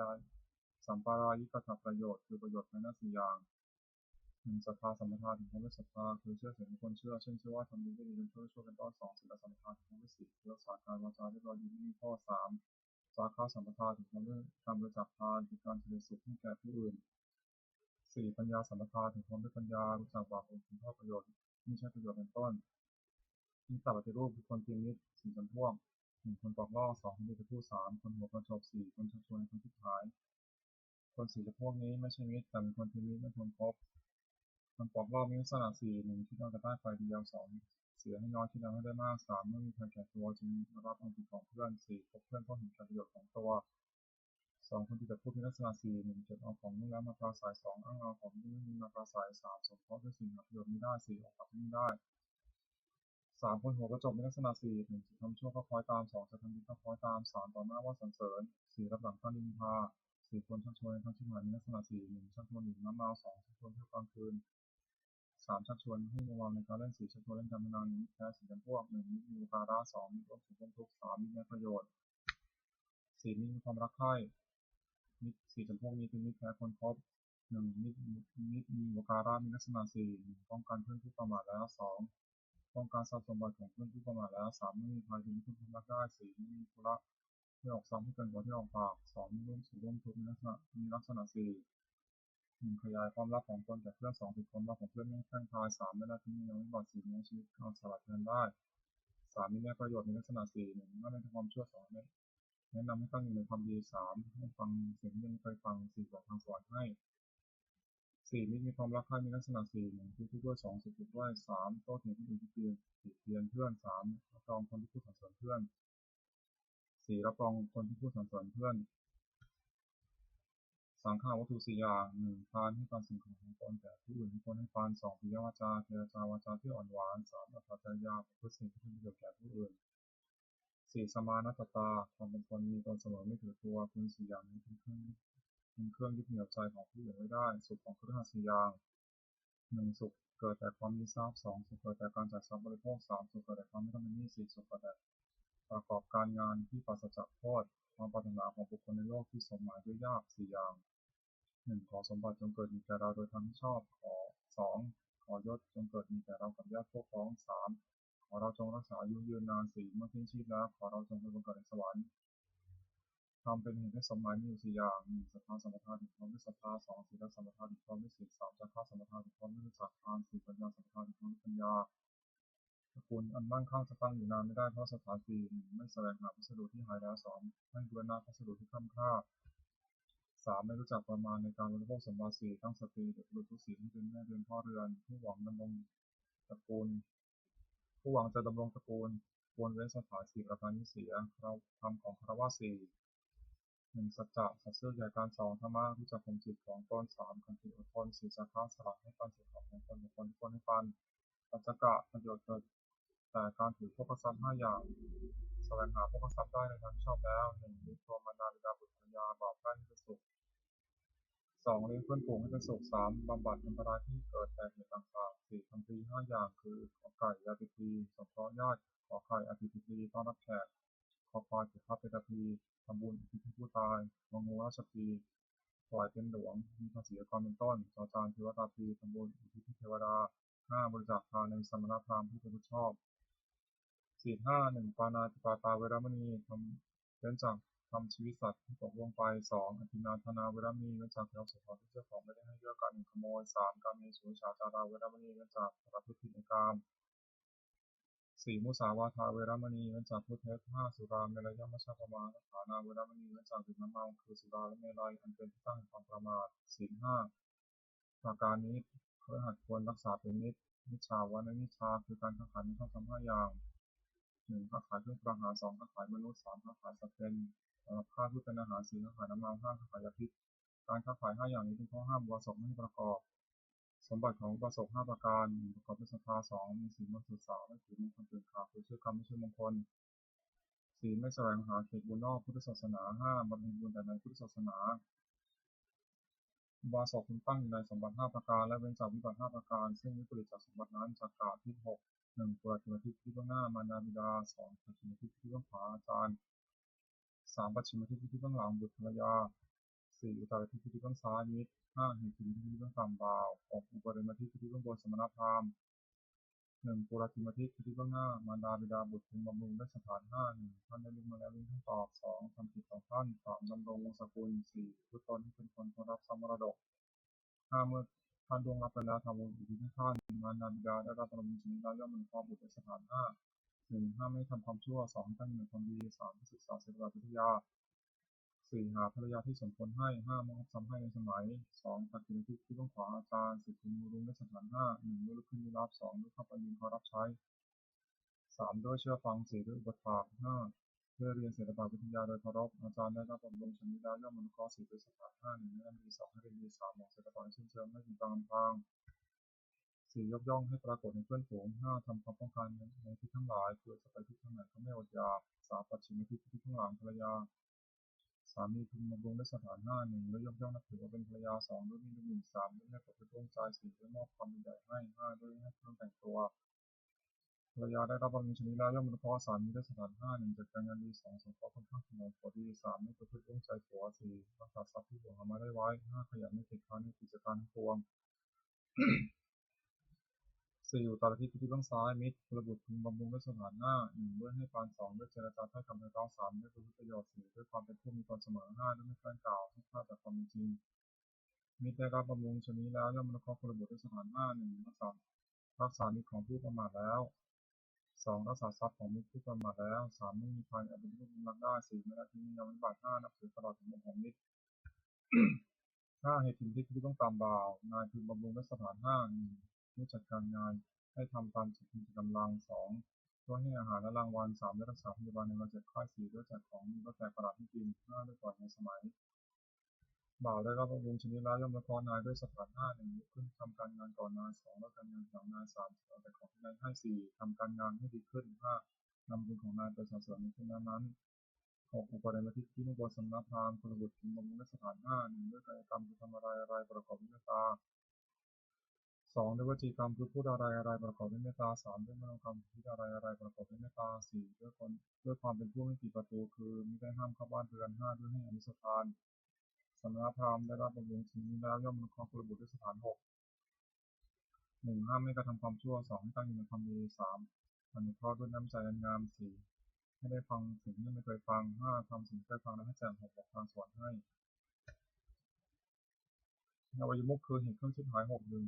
ายิกถประโยชน์คือประโยชน์ในหน้า4อย่างศรัทธาสัมปทาถึงความไม่ศรัทธาคือเชื่อถือในคนเชื่อเช่นเชื่อว่าทำดีได้ดีเป็นช่วยเป็นต้น2ศีลสัมปทาถึงความไม่ศีลรักษาการวาจาเรียบร้อยดีไม่มีข้อ3จาคะสัมปทาถึงความไม่การบริจาคทานคือการเฉลี่ยสุขให้แก่ผู้อื่น4ปัญญาสัมปทาถึงความด้วยปัญญารู้จักบาปบุญคุณโทษประโยชน์ไม่ใช่ประโยชน์เป็นต้นนิสสัยปฏิรูปคือคนเพียงนิด4จำพวก1คนปอกล่อ2คนดีจะพูด3คนหัวกระโจก4คนชักชวนคนที่ขายคน4จำพวกนี้ไม่ใช่มิตรแต่เป็นคนเพียงนิดไม่ควรคบคนปอกล่อมีลักษณะ4 1คิดเอาแต่ได้ฝ่ายเดียว2เสียให้น้อยคิดเอาให้ได้มาก3เมื่อมีใครแก่ตัวจึงรับเอาผิดของเพื่อน4คบเพื่อนเพราะเห็นแก่ประโยชน์ของตัว2คนที่จะพูดมีลักษณะ4 1เก็บเอาของนี้แล้วมาปราศัย2อ้างเอาของที่ไม่มีมาปราศัย3สมเพราะด้วยสิ่งหาประโยชน์ไม่ได้4ออกปากไม่ได้3คนหัวกระจกมีลักษณะ4 1จะทำชั่วก็คอยตาม2จะทำดีก็คอยตาม3ต่อหน้าว่าสรรเสริญ4รับหลังก็นินทา4คนชักชวนในทางชิบหายมีลักษณะ4 1ชักชวนดื่มน้ำเมา2ชักชวนเที่ยวกลางคืน3ชักชวนให้ระวังในการเล่น4ชักชวนเล่นการพนันมิตรแท้4จำพวก1มิตรมีอุปาระ2มิตรร่วมสุขร่วมทุกข์3มิตรได้ประโยชน์4มิตรมีความรักใคร่มิตร4จำพวกนี้เป็นมิตรแท้คนคบ1มิตรมีอุปการะมีลักษณะ4 1ป้องกันเพื่อนผู้ประมาทแล้ว2ป้องกันทรัพย์สมบัติของเพื่อนผู้ประมาทแล้ว3ไม่มีภัยเป็นมิตรผู้รักได้4ไม่มีธุระที่ออกซ้ำให้เกินกว่าที่ออกปาก2ไม่ร่วมสุขร่วมทุกข์มีลักษณะ4 1ขยายความลับของตนแก่เพื่อน2ติดความลับของเพื่อนไม่แพร่งพราย3ไม่ละทิ้งยังไม่บอด4มีชีวิตเอาสลัดแทนได้3มีแนวประโยชน์มีลักษณะ4 1ไม่เป็นความชั่ว2แนะนำให้ตั้งอยู่ในความดี3ให้ฟังสิ่งที่ยังไม่เคยฟัง4บอกทางสอนให้4มีความรักใคร่มีลักษณะ4 1ทุกด้วย2สุขด้วย3โต้เถียงคนอื่นที่เตียนเพื่อน3รับรองคนที่พูดสรรเสริญเพื่อน4รับรองคนที่พูดสรรเสริญเพื่อนสังฆาวัตถุ4อย่าง1ทานให้การสิ่งของตนแก่ผู้อื่นให้คนให้ทาน2ปิยวาจาเจรจาวาจาที่อ่อนหวาน3อัตตจริยาประพฤติสิ่งที่เป็นประโยชน์แก่ผู้อื่น4สมานัตตาความเป็นคนมีตนเสมอไม่ถือตัวคุณ4อย่างนี้เป็นเครื่องยึดเหนี่ยวใจของผู้อื่นไว้ได้สุขของคฤหัสถ์4อย่าง1สุขเกิดแต่ความมีทรัพย์2สุขเกิดแต่การจ่ายทรัพย์บริโภค3สุขเกิดแต่ความไม่ต้องเป็นหนี้4สุขเกิดแต่ประกอบการงานที่ปราศจากโทษความปรารถนาของบุคคลในโลกที่สมหมายด้วยยาก4อย่าง1ขอสมบัติจงเกิดมีแก่เราโดยทางที่ชอบขอ2ขอยศจงเกิดมีแก่เรากับญาติพวกพ้อง3ขอเราจงรักษาอายุยืนนาน4เมื่อสิ้นชีพแล้วขอเราจงไปบังเกิดในสวรรค์ทำเป็นเหตุให้สมหมายมีอยู่4อย่าง1ศรัทธาสัมปทาถึงความไม่ศรัทธา2ศีลสัมปทาถึงความไม่ศีล3จาคะสัมปทาถึงความไม่รู้จักทาน4ปัญญาสัมปทาถึงความไม่ปัญญาตระกูลอันมั่งคั่งจะตั้งอยู่นานไม่ได้เพราะสถานที่1ไม่แสวงหาพัสดุที่หายแล้ว2ไม่บูรณะพัสดุที่ค่ำค่า3ไม่รู้จักประมาณในการบริโภคสมบัติ4ตั้งสติเด็กบุรุษทุกศีลให้เป็นแม่เรือนพ่อเรือนผู้หวังดำรงตระกูลผู้หวังจะดำรงตระกูลควรเว้นสถาน4ประการนี้เสียเราทำของคฤหัสถ์4 1สัจจะสัตย์ซื่อแก่การ2ธรรมะรู้จักข่มจิตของตน3ขันติอดทน4จาคะสละให้ปันสิ่งของตนบุคคลทุกคนให้ปันปัจจกะประโยชน์เกิดแต่การถือพวกทรัพย์5อย่าง แสวงหาพวกทรัพย์ได้ในทางที่ชอบแล้วหนึ่งเลี้ยงตัวมารดาบิดาบุตรภรรยาบ่าวใกล้ให้เป็นสุขสองเลี้ยงเพื่อนฝูงให้เป็นสุขสามบำบัดอันตรายที่เกิดแต่เหตุต่างๆสี่คำพีห้าอย่างคือขอไก่ยาติพีสงเคราะห์ญาติขอไข่อภิธิพีต้อนรับแขกขอควายถือพระเปตพีทำบุญอุทิศให้ผู้ตายงองูราชพีถวายเป็นหลวงมีภาษีอากรเป็นต้นจอจานเทวตาพีทำบุญอุทิศให้เทวดาห้าบริจาคทานในสมณพราหมณ์ที่เป็นผู้ชอบศีลห้าหนึ่งปานาติปาตาเวรมณีทำเว้นจากทำชีวิตสัตว์ที่ตกล่วงไปสองอธินาทนาเวรมณีเว้นจากเราสุขของที่เจ้าของไม่ได้ให้เลือกการขโมยสามการมีสุฉาจาราเวรมณีเว้นจากประพฤติผิดในกามสี่มุสาวาทาเวรมณีเว้นจากพูดเท็จห้าสุราเมรยมัชฌัปมาฐานาเวรมณีเว้นจากดื่มน้ำเมาคือสุราและเมลัยอันเป็นที่ตั้งแห่งความประมาทศีลห้าประการนี้เครือขัดควรรักษาเป็นนิจมิจฉาวานมิจฉาคือการค้าขายไม่ชอบทำห้าอย่างหนึ่งค้าขายเครื่องประหารสองค้าขายมนุษย์สามค้าขายสัตว์เป็นฆ่าเพื่อเป็นอาหารสี่ค้าขายน้ำมันห้าค้าขายยาพิษการค้าขายห้าอย่างนี้เป็นข้อห้ามอุบาสกไม่ให้ประกอบสมบัติของอุบาสกห้าประการหนึ่งประกอบด้วยศรัทธาสองมีศีลบริสุทธิ์สามไม่ถือมงคลตื่นขาดคือชื่อกรรมไม่ชื่อมงคลสี่ไม่แสวงหาเขตบุญนอกพุทธศาสนาห้าบำเพ็ญบุญแต่ในพุทธศาสนาอุบาสกพึงตั้งอยู่ในสมบัติห้าประการและเว้นจากวิบัติห้าประการซึ่งวิปริตจากสมบัตินั้นจากกล่าวที่หกหนึ่งเปิดทิทิศที่เบื้องหน้ามารดาบิดาสองปัจฉิมทิศที่เบื้องขวาอาจารย์สามปัจฉิมทิศที่เบื้องหลังบุตรภรรยาสี่อุตรทิศที่เบื้องซ้ายมิตรห้าเหตุทิศที่เบื้องต่ำบ่าวหกอุปริมทิศที่เบื้องบนสมณพราหมณ์หนึ่งปุรติมทิศที่เบื้องหน้ามารดาบิดาบุตรพึงบำรุงด้วยสถานห้าหนึ่งท่านได้ลิ้มมาแล้วลิ้มท่านตอบสองทำผิดของท่านสามดำรงวงศกุลสี่พุทธตนที่เป็นคนรับสมรดกห้าเมื่อท่านดวงรับไปแล้วทำบุญอุทิศให้ท่านมารดาบิดาได้รับบรมีชีวิตแล้วย่อมมีความบุตรในสถานห้าหนึ่งห้ามไม่ทำความชั่วสองตั้งอยู่ในความดีสามศึกษาศิลปวิทยาสี่หาภรรยาที่สมควรให้ห้ามอบซ้ำให้ในสมัยสองตัดสินที่ต้องขวาอาจารย์สิบคุณมูรุงในสถานห้าหนึ่งด้วยลุกขึ้นรับสองด้วยเข้าไปยืนขอรับใช้สามด้วยเชื่อฟังสี่ด้วยอุปถากห้าเพื่อเรียนศิลปวิทยาโดยเคารพอาจารย์ได้รับบำรุงชนิดแล้วย่อมมนุเคราะห์สี่ด้วยสถานห้าหนึ่งให้มีสองให้เรียนดีสามหมอกศิลปะชื่นเชิงไม่ถึงกลางทางสี่ยกย่องให้ปรากฏในเพื่อนฝูงห้าทำความป้องกันในที่ทั้งหลายเพื่อจะไปที่ทางไหนก็ไม่อดอยากสามปัจฉิมทิศที่ทั้งหลังภรรยาสามีพึงบำรุงด้วยสถานห้าหนึ่งด้วยยกย่องนับถือว่าเป็นภรรยาสองด้วยมีลูกหนึ่งสามด้วยให้ประพฤติร่วมใจสี่ด้วยมอบความใหญ่ให้ห้าด้วยให้เครื่องแต่งตัวภรรยาได้รับบำรุงชนิดแล้วย่อมมนุเคราะห์สามีด้วยสถานห้าหนึ่งจัดการงานดีสองสงเคราะห์คนข้างถนนผัวดีสามไม่ประพฤติร่วมใจผัวสี่รักษาทรัพย์ที่ผัวหามาได้ไว้ห้าขยันไม่ติดค้างในกิจการทั้งปวง สี่อุตรทิศที่เบื้องซ้ายมิตรพลบุตรพึงบำรุงด้วยสถานหน้าหนึ่งด้วยให้ปานสองด้วยเจรจาถ้อยคำไพเราะสามด้วยประโยชน์สี่ด้วยความเป็นผู้มีตนเสมอห้าด้วยไม่แกล้งกล่าวให้พลาดจากความเป็นจริงมิตรได้รับบำรุงชนี้แล้วย่อมมนุเคราะห์พลบุตรด้วยสถานห้าหนึ่งรักษามิตรของผู้ประมาทแล้วสองรักษาทรัพย์ของมิตรผู้ประมาทแล้วสามไม่มีภัยอาจเป็นที่พึ่งรักได้สี่ไม่ละทิ้งยามวิบัติห้านับถือตลอดถึงมุมของมิตรห้าเหตุผลที่ต้องตามบ่าวนายพึงบำรุงด้วยสถานห้าหนึ่งรู้จัดการงานให้ทำตามสุดกำลังสองด้วยให้อาหารและรางวัลสามด้วยรักษาพยาบาลในวันเจ็บไข้สี่ด้วยแจกของมีรถแจกประหลาดให้กินห้าด้วยก่อนในสมัยบ่าวได้รับบำรุงชนิดแล้วย่อมละครนายด้วยสถานห้าหนึ่งลุกขึ้นทำการงานก่อนนายสองแล้วการงานหลังนายสามเอาแต่ของที่นายให้สี่ทำการงานให้ดีขึ้นห้านำบุญของนายไปสรรเสริญในที่นั้นหกอุปนิมทิที่มุบสมณพราหมณ์กุลบุตรถึงบำรุงในสถานห้าหนึ่งด้วยกายกรรมคือทำอะไรประกอบด้วยเมตตาสองด้วยวจีกรรมคือพูดอะไรประกอบด้วยเมตตาสามด้วยมโนกรรมคิดอะไรประกอบด้วยเมตตาสี่ด้วยความเป็นผู้ไม่ปิดประตูคือมิได้ห้ามเข้าบ้านเรือนห้าด้วยให้อนุสทานสมณพราหมณ์ได้รับบำรุงชิ้นนี้แล้วย่อมมนุเคราะห์กุลบุตรด้วยสถานหกหนึ่งห้ามไม่กระทำความชั่วสองให้ตั้งอยู่ในความดีสามอนุเคราะห์ด้วยน้ำใจอันงามสี่ให้ได้ฟังสิ่งที่ไม่เคยฟังห้าทำสิ่งที่เคยฟังและให้แจกหกบอกทางสอนให้อวัยมุขคือเหตุเครื่องชิบหายหกหนึ่ง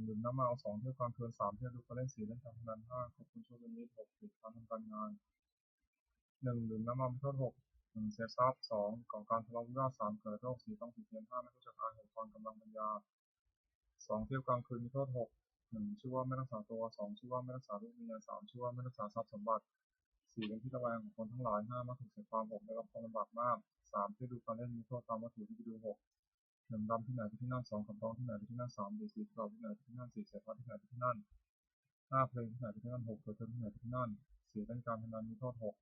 ดื่มน้ำเมาสองเที่ยวกลางคืนสามเที่ยวดูการเล่นสี่เล่นการพนันห้าควบคุมชั่วเป็นนิดหกติดการทำการงานหนึ่งดื่มน้ำเมาเป็นโทษหกหนึ่งเสียทรัพย์สองก่อการทะเลาะวิวาทสามเกิดโรคสี่ต้องผิดเพี้ยนห้าไม่รู้จักการหกตอนกำลังปัญญาสองเที่ยวกลางคืนมีโทษหกหนึ่งชื่อว่าไม่รักษาตัวสองชื่อว่าไม่รักษาลูกเมียสามชื่อว่าไม่รักษาทรัพย์สมบัติสี่เป็นที่ระแวงของคนทั้งหลายห้ามาถูกเสียความหกได้รับความลำบากมากสามที่ดูการเล่นมีโทษตามวัตถุที่ไปดูหกหนึ่งดำที่ไหนไปที่นั่นสองขับร้องที่ไหนไปที่นั่นสามดีสีเก่าที่ไหนไปที่นั่นสี่เสียพัดที่ไหนไปที่นั่นห้าเพลงที่ไหนไปที่นั่นหกเกิดเทิที่ไหนไปที่นั่นสี่เล่นการพนันมีโทษหก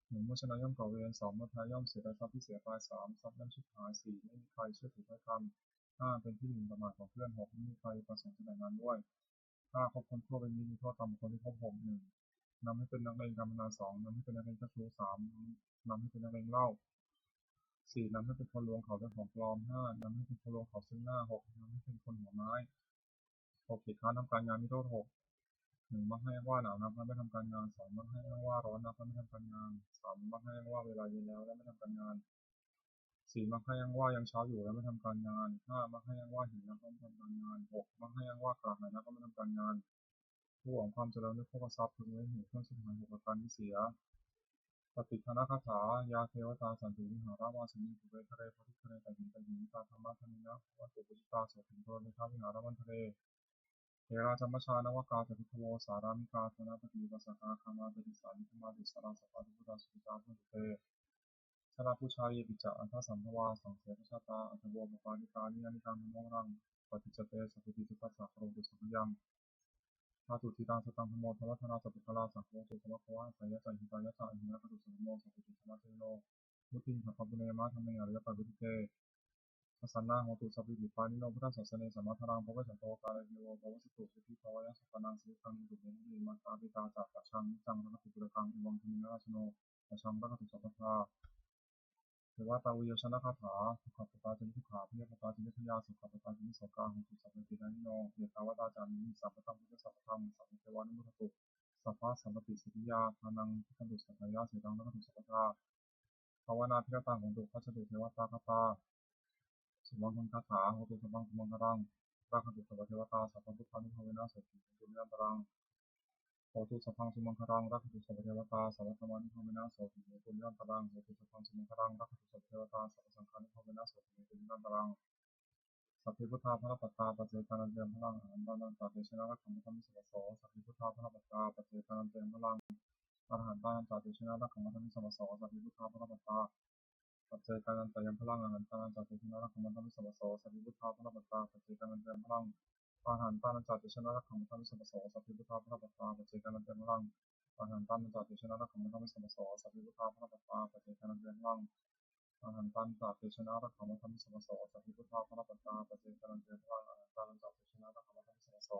1เมื่อชนะย่อมก่อเวร2เมื่อแพ้ย่อมเสียได้ทรัพย์ที่เสียไป3ทรัพย์ย่อมชิบหาย4ไม่มีใครเชื่อถือถ้อยคำ5เป็นที่หมิ่นประมาทของเพื่อน6ไม่มีใครประสงค์จะแต่งงานด้วย5คบคนชั่วเป็นมิตรมีโทษตามบุคคลที่คบ6 1นำให้เป็นนักเลงการพนัน2นำให้เป็นนักเลงเจ้าชู้3นำให้เป็นนักเลงเหล้า4นำให้เป็นคนลวงเขาด้วยของปลอม5นำให้เป็นคนลวงเขาซึ่งหน้า6นำให้เป็นคนหัวไม้6ผิดค้านทำการงานมีโทษ6 1มักให้อ้างว่าหนาวนักและไม่ทำการงาน2มักให้อ้างว่าร้อนนักและไม่ทำการงาน3มักให้อ้างว่าเวลาเย็นแล้วและไม่ทำการงาน4มักให้อ้างว่ายังเช้าอยู่และไม่ทำการงาน5มักให้อ้างว่าหิวนักและไม่ทำการงาน6มักให้อ้างว่ากระหายนักและไม่ทำการงานผู้หวังความเจริญด้วยโภคทรัพย์พึงไว้เหตุเครื่องชิบหาย6ประการที่เสียปฏิฆานาคาถายาเทวตาสันติวิหาราวาสินีภูเวทะเลพระทิทะเลแต่หินแต่หินตาธรรมะธนินะวัตถุปุจิตาโสถินโทรมิทาวิหารวันทะเลเทราจมชานวกาจพิทโวสารามิกาธนาปฏิวัสกาคามาติสานิธมาติสาราสปาตุพุทธาสุจาพุทธเตชลาผู้ชายปิจจะอันทสัมภวาสังเสรชาตาอัตโวปปานิกานิยานิการนโมรังปฏิจเตสัพพิจิตัสสะโรตุสัพยังธาตุทิตังสตังธโมธวัฒนาสัพพะลาสังโฆสุสวัคควาสายะจัยหิตายะจะอิหิระกตุสัมโมสัพพิจิตรเทโนมุติสัพพะบุเนมะธรรมะอริยปัจจุเตสันนาโหตุสัพพิจิปานิโนพุทธศาสเนสัมมาทารังภวะสันโตกาลเทโวภวะสตุสุขิภวะยะสัพพนังสิขังดุเมนิมัตตาปิตาจักปัจฉังจังรักตุตุระกังอิวังธมินาราชโนปัจฉังรักตุสัพพะเทวตาวิโยชนะคาถาสุขปตาจินิทุขาพิยปตาจินิทยาสุขปตาจินิโสกาหุตุสัพเพตินานิโนเยตาวตาจามิสัพพะตังพุทธสัพพะธรรมสัพพะเทวานุมุตตุสัพพะสัมปติสิทธิยาทานังขันตุสัพพะยาเสตังรักตุสัพพะภาวนาพิรตังของตุพัชตุเทวตาคาตาสมังคันคาถาโหตุสมังสมังคารังรักขันตุสัพพะเทวตาสัพพะพุทธานุภาเวนะโสติตุนิรันตรังโหตุสัพพังสุมังคารังรักขันตุสัพพะเทวตาสัพพะธรรมานุภาเวนะโสติตุนิรันตรังโหตุสัพพังสุมังคารังรักขันตุสัพพะเทวตาสัพพะสังฆานุภาเวนะโสติตุนิรันตรังสัพพิพุทธาภรปัตตาปัจเจกานันเตมพลังอรหันตานันตาเตชนะรักขันตุธรรมิสัพพะโสสัพพิพุทธาภรปัตตาปัจเจกานันเตมพลังอรหันตานันตาเตชนะรักขันตุธรรมิสัพพะโสสัพพิพุทธาภรปัตตาปัจเจกานันตยมพลังอรหันตานันตาเตชนะรักขันตุธรรมิสัพพะโสสัพพิพุทธาภรปัตตาปัจเจกานันเตมพลังอรหันตานันตาเตชนะรักขันตุธรรมิสัพพะโสสัพพิพุทธาภรปัตตาปัจเจกานันเตมพลังอรหันตานันตาเตชนะรักขันตุธรรมิสัพพะโสสัพพิพุทธาภรปัตตาปัจเจกานันเตมพลังอรหันตันตาเตชนะรักขันตุธรรมิสัพพะโสสัพพิพุทธาภรปัตตาปัจเจกานันเตมพลังอรหันตานันตาเตชนะรักขันตุธรรมิสัพพะโส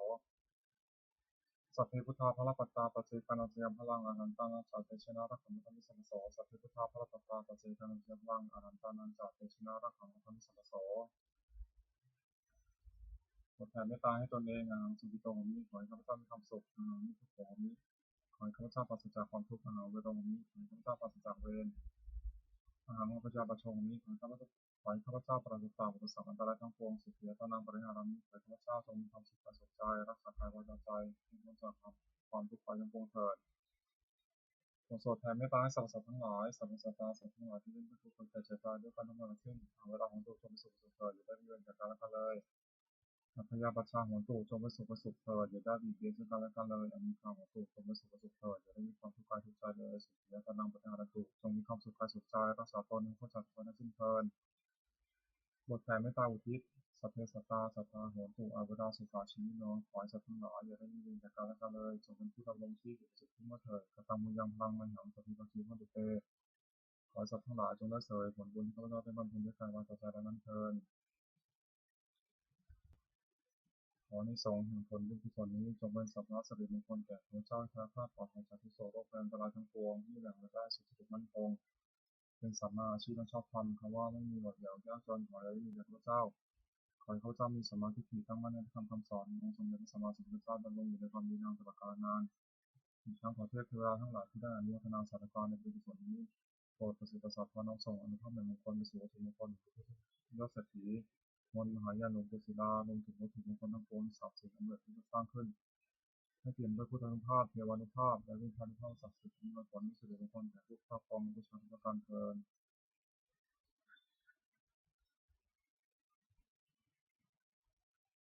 สัพพิพุทธาภรปัตตาปัจเจกานันเตมพลังอรหันตานันตาเตชนะรักขันตุธรรมิสัพพะโสสัพพิพุทธาภรปัตตาปัจเจกานันเตมพลังอรหันตานันตาเตชนะรักขันตุธรรมิสัพพะโสบทแผ่เมตตาให้ตนเองสุขิโตโหมิขอให้ข้าพเจ้ามีความสุขมิทุกโขมิขอให้ข้าพเจ้าปราศจากความทุกข์เวโรโหมิขอให้ข้าพเจ้าปราศจากเวรโมปจาปชงมิขอให้ข้าพเจ้าปราศจากอุปสรรคอันตรายทั้งปวงสุขียตานังปริหารามิขอให้ข้าพเจ้าจงมีความสุขกายสุขใจรักษากายวาจาใจให้พ้นจากความทุกข์ภัยทั้งปวงเถิดจงโปรดแผ่เมตตาให้สรรพสัตว์ทั้งหลายสรรพสัตว์สัตว์ทั้งหลายที่เล่นด้วยทุกคนแต่เจตนาด้วยกันทั้งหมดทั้งสิ้นเวลาของตัวจงสุขเถิดอย่าได้มีเวรจากกันและกันเลยพยาปัชชาของตู่จงไปสุขเถิดอย่าได้บีบเบียนซึ่งกันและกันเลยอมีข่าวของตู่จงไปสุขเถิดอย่าได้มีความทุกข์กายทุกข์ใจเลยสุขียตานังปริหาตุจงมีความสุขกายสุขใจรักษาตนให้พ้นจากทุกข์นั้นสิ้นเชิญบทแผ่เมตตาอุทิศสัพเพสัตตาสัตตาโหตุอาเวราสุขาชีวิโนขอให้สัตว์ทั้งหลายอย่าได้มีเวรจากกันและกันเลยจงเป็นผู้ดำรงชีพอยู่สุขทุกเมื่อเถิดกตังมุยังพลังมันหังสัพพิปัสสิมันตุเตขอให้สัตว์ทั้งหลายจงได้เสวยผลบุญที่ข้าพเจ้าได้บำเพ็ญด้วยกายวาจาใจและนั้นเถิดขอในสงฆ์แห่งผลบุญกุศลนี้จงเป็นสัพพะสิริมงคลแก่ข้าพเจ้าข้าพาปลอดภัยจากทุกโศกโรคภัยอันตรายทั้งปวงที่แหล่งรายได้สุขสมั่นคงเป็นสัมมาอาชีพและชอบธรรมคำว่าไม่มีหมดเหลี่ยวยากจนขอให้มีแด่ข้าพเจ้าขอให้ข้าพเจ้ามีสมาธิถี่ตั้งมั่นในธรรมคำสอนขององค์สมเด็จพระสัมมาสัมพุทธเจ้าดำรงอยู่ในความดีงามตลอดกาลนานอีกทั้งขอเทพเทวดาทั้งหลายที่ได้อนุโมทนาสาธุการในบุญกุศลนี้โปรดประสิทธิ์ประสาทพรน้อมส่งอนุภาพแห่งมงคลไปสู่วัตถุมงคลยอดเศรษฐีมนต์มหายานหลวงปู่ศิลารวมถึงวัตถุมงคลทั้งปวงศักดิ์สิทธิ์อันเลิศที่จะสร้างขึ้นให้เปี่ยมด้วยพุทธานุภาพเทวานุภาพและวิชานุภาพศักดิ์สิทธิ์มีผลมีสิริมงคลแก่ผู้ครอบครองผู้ชาติประการเทิน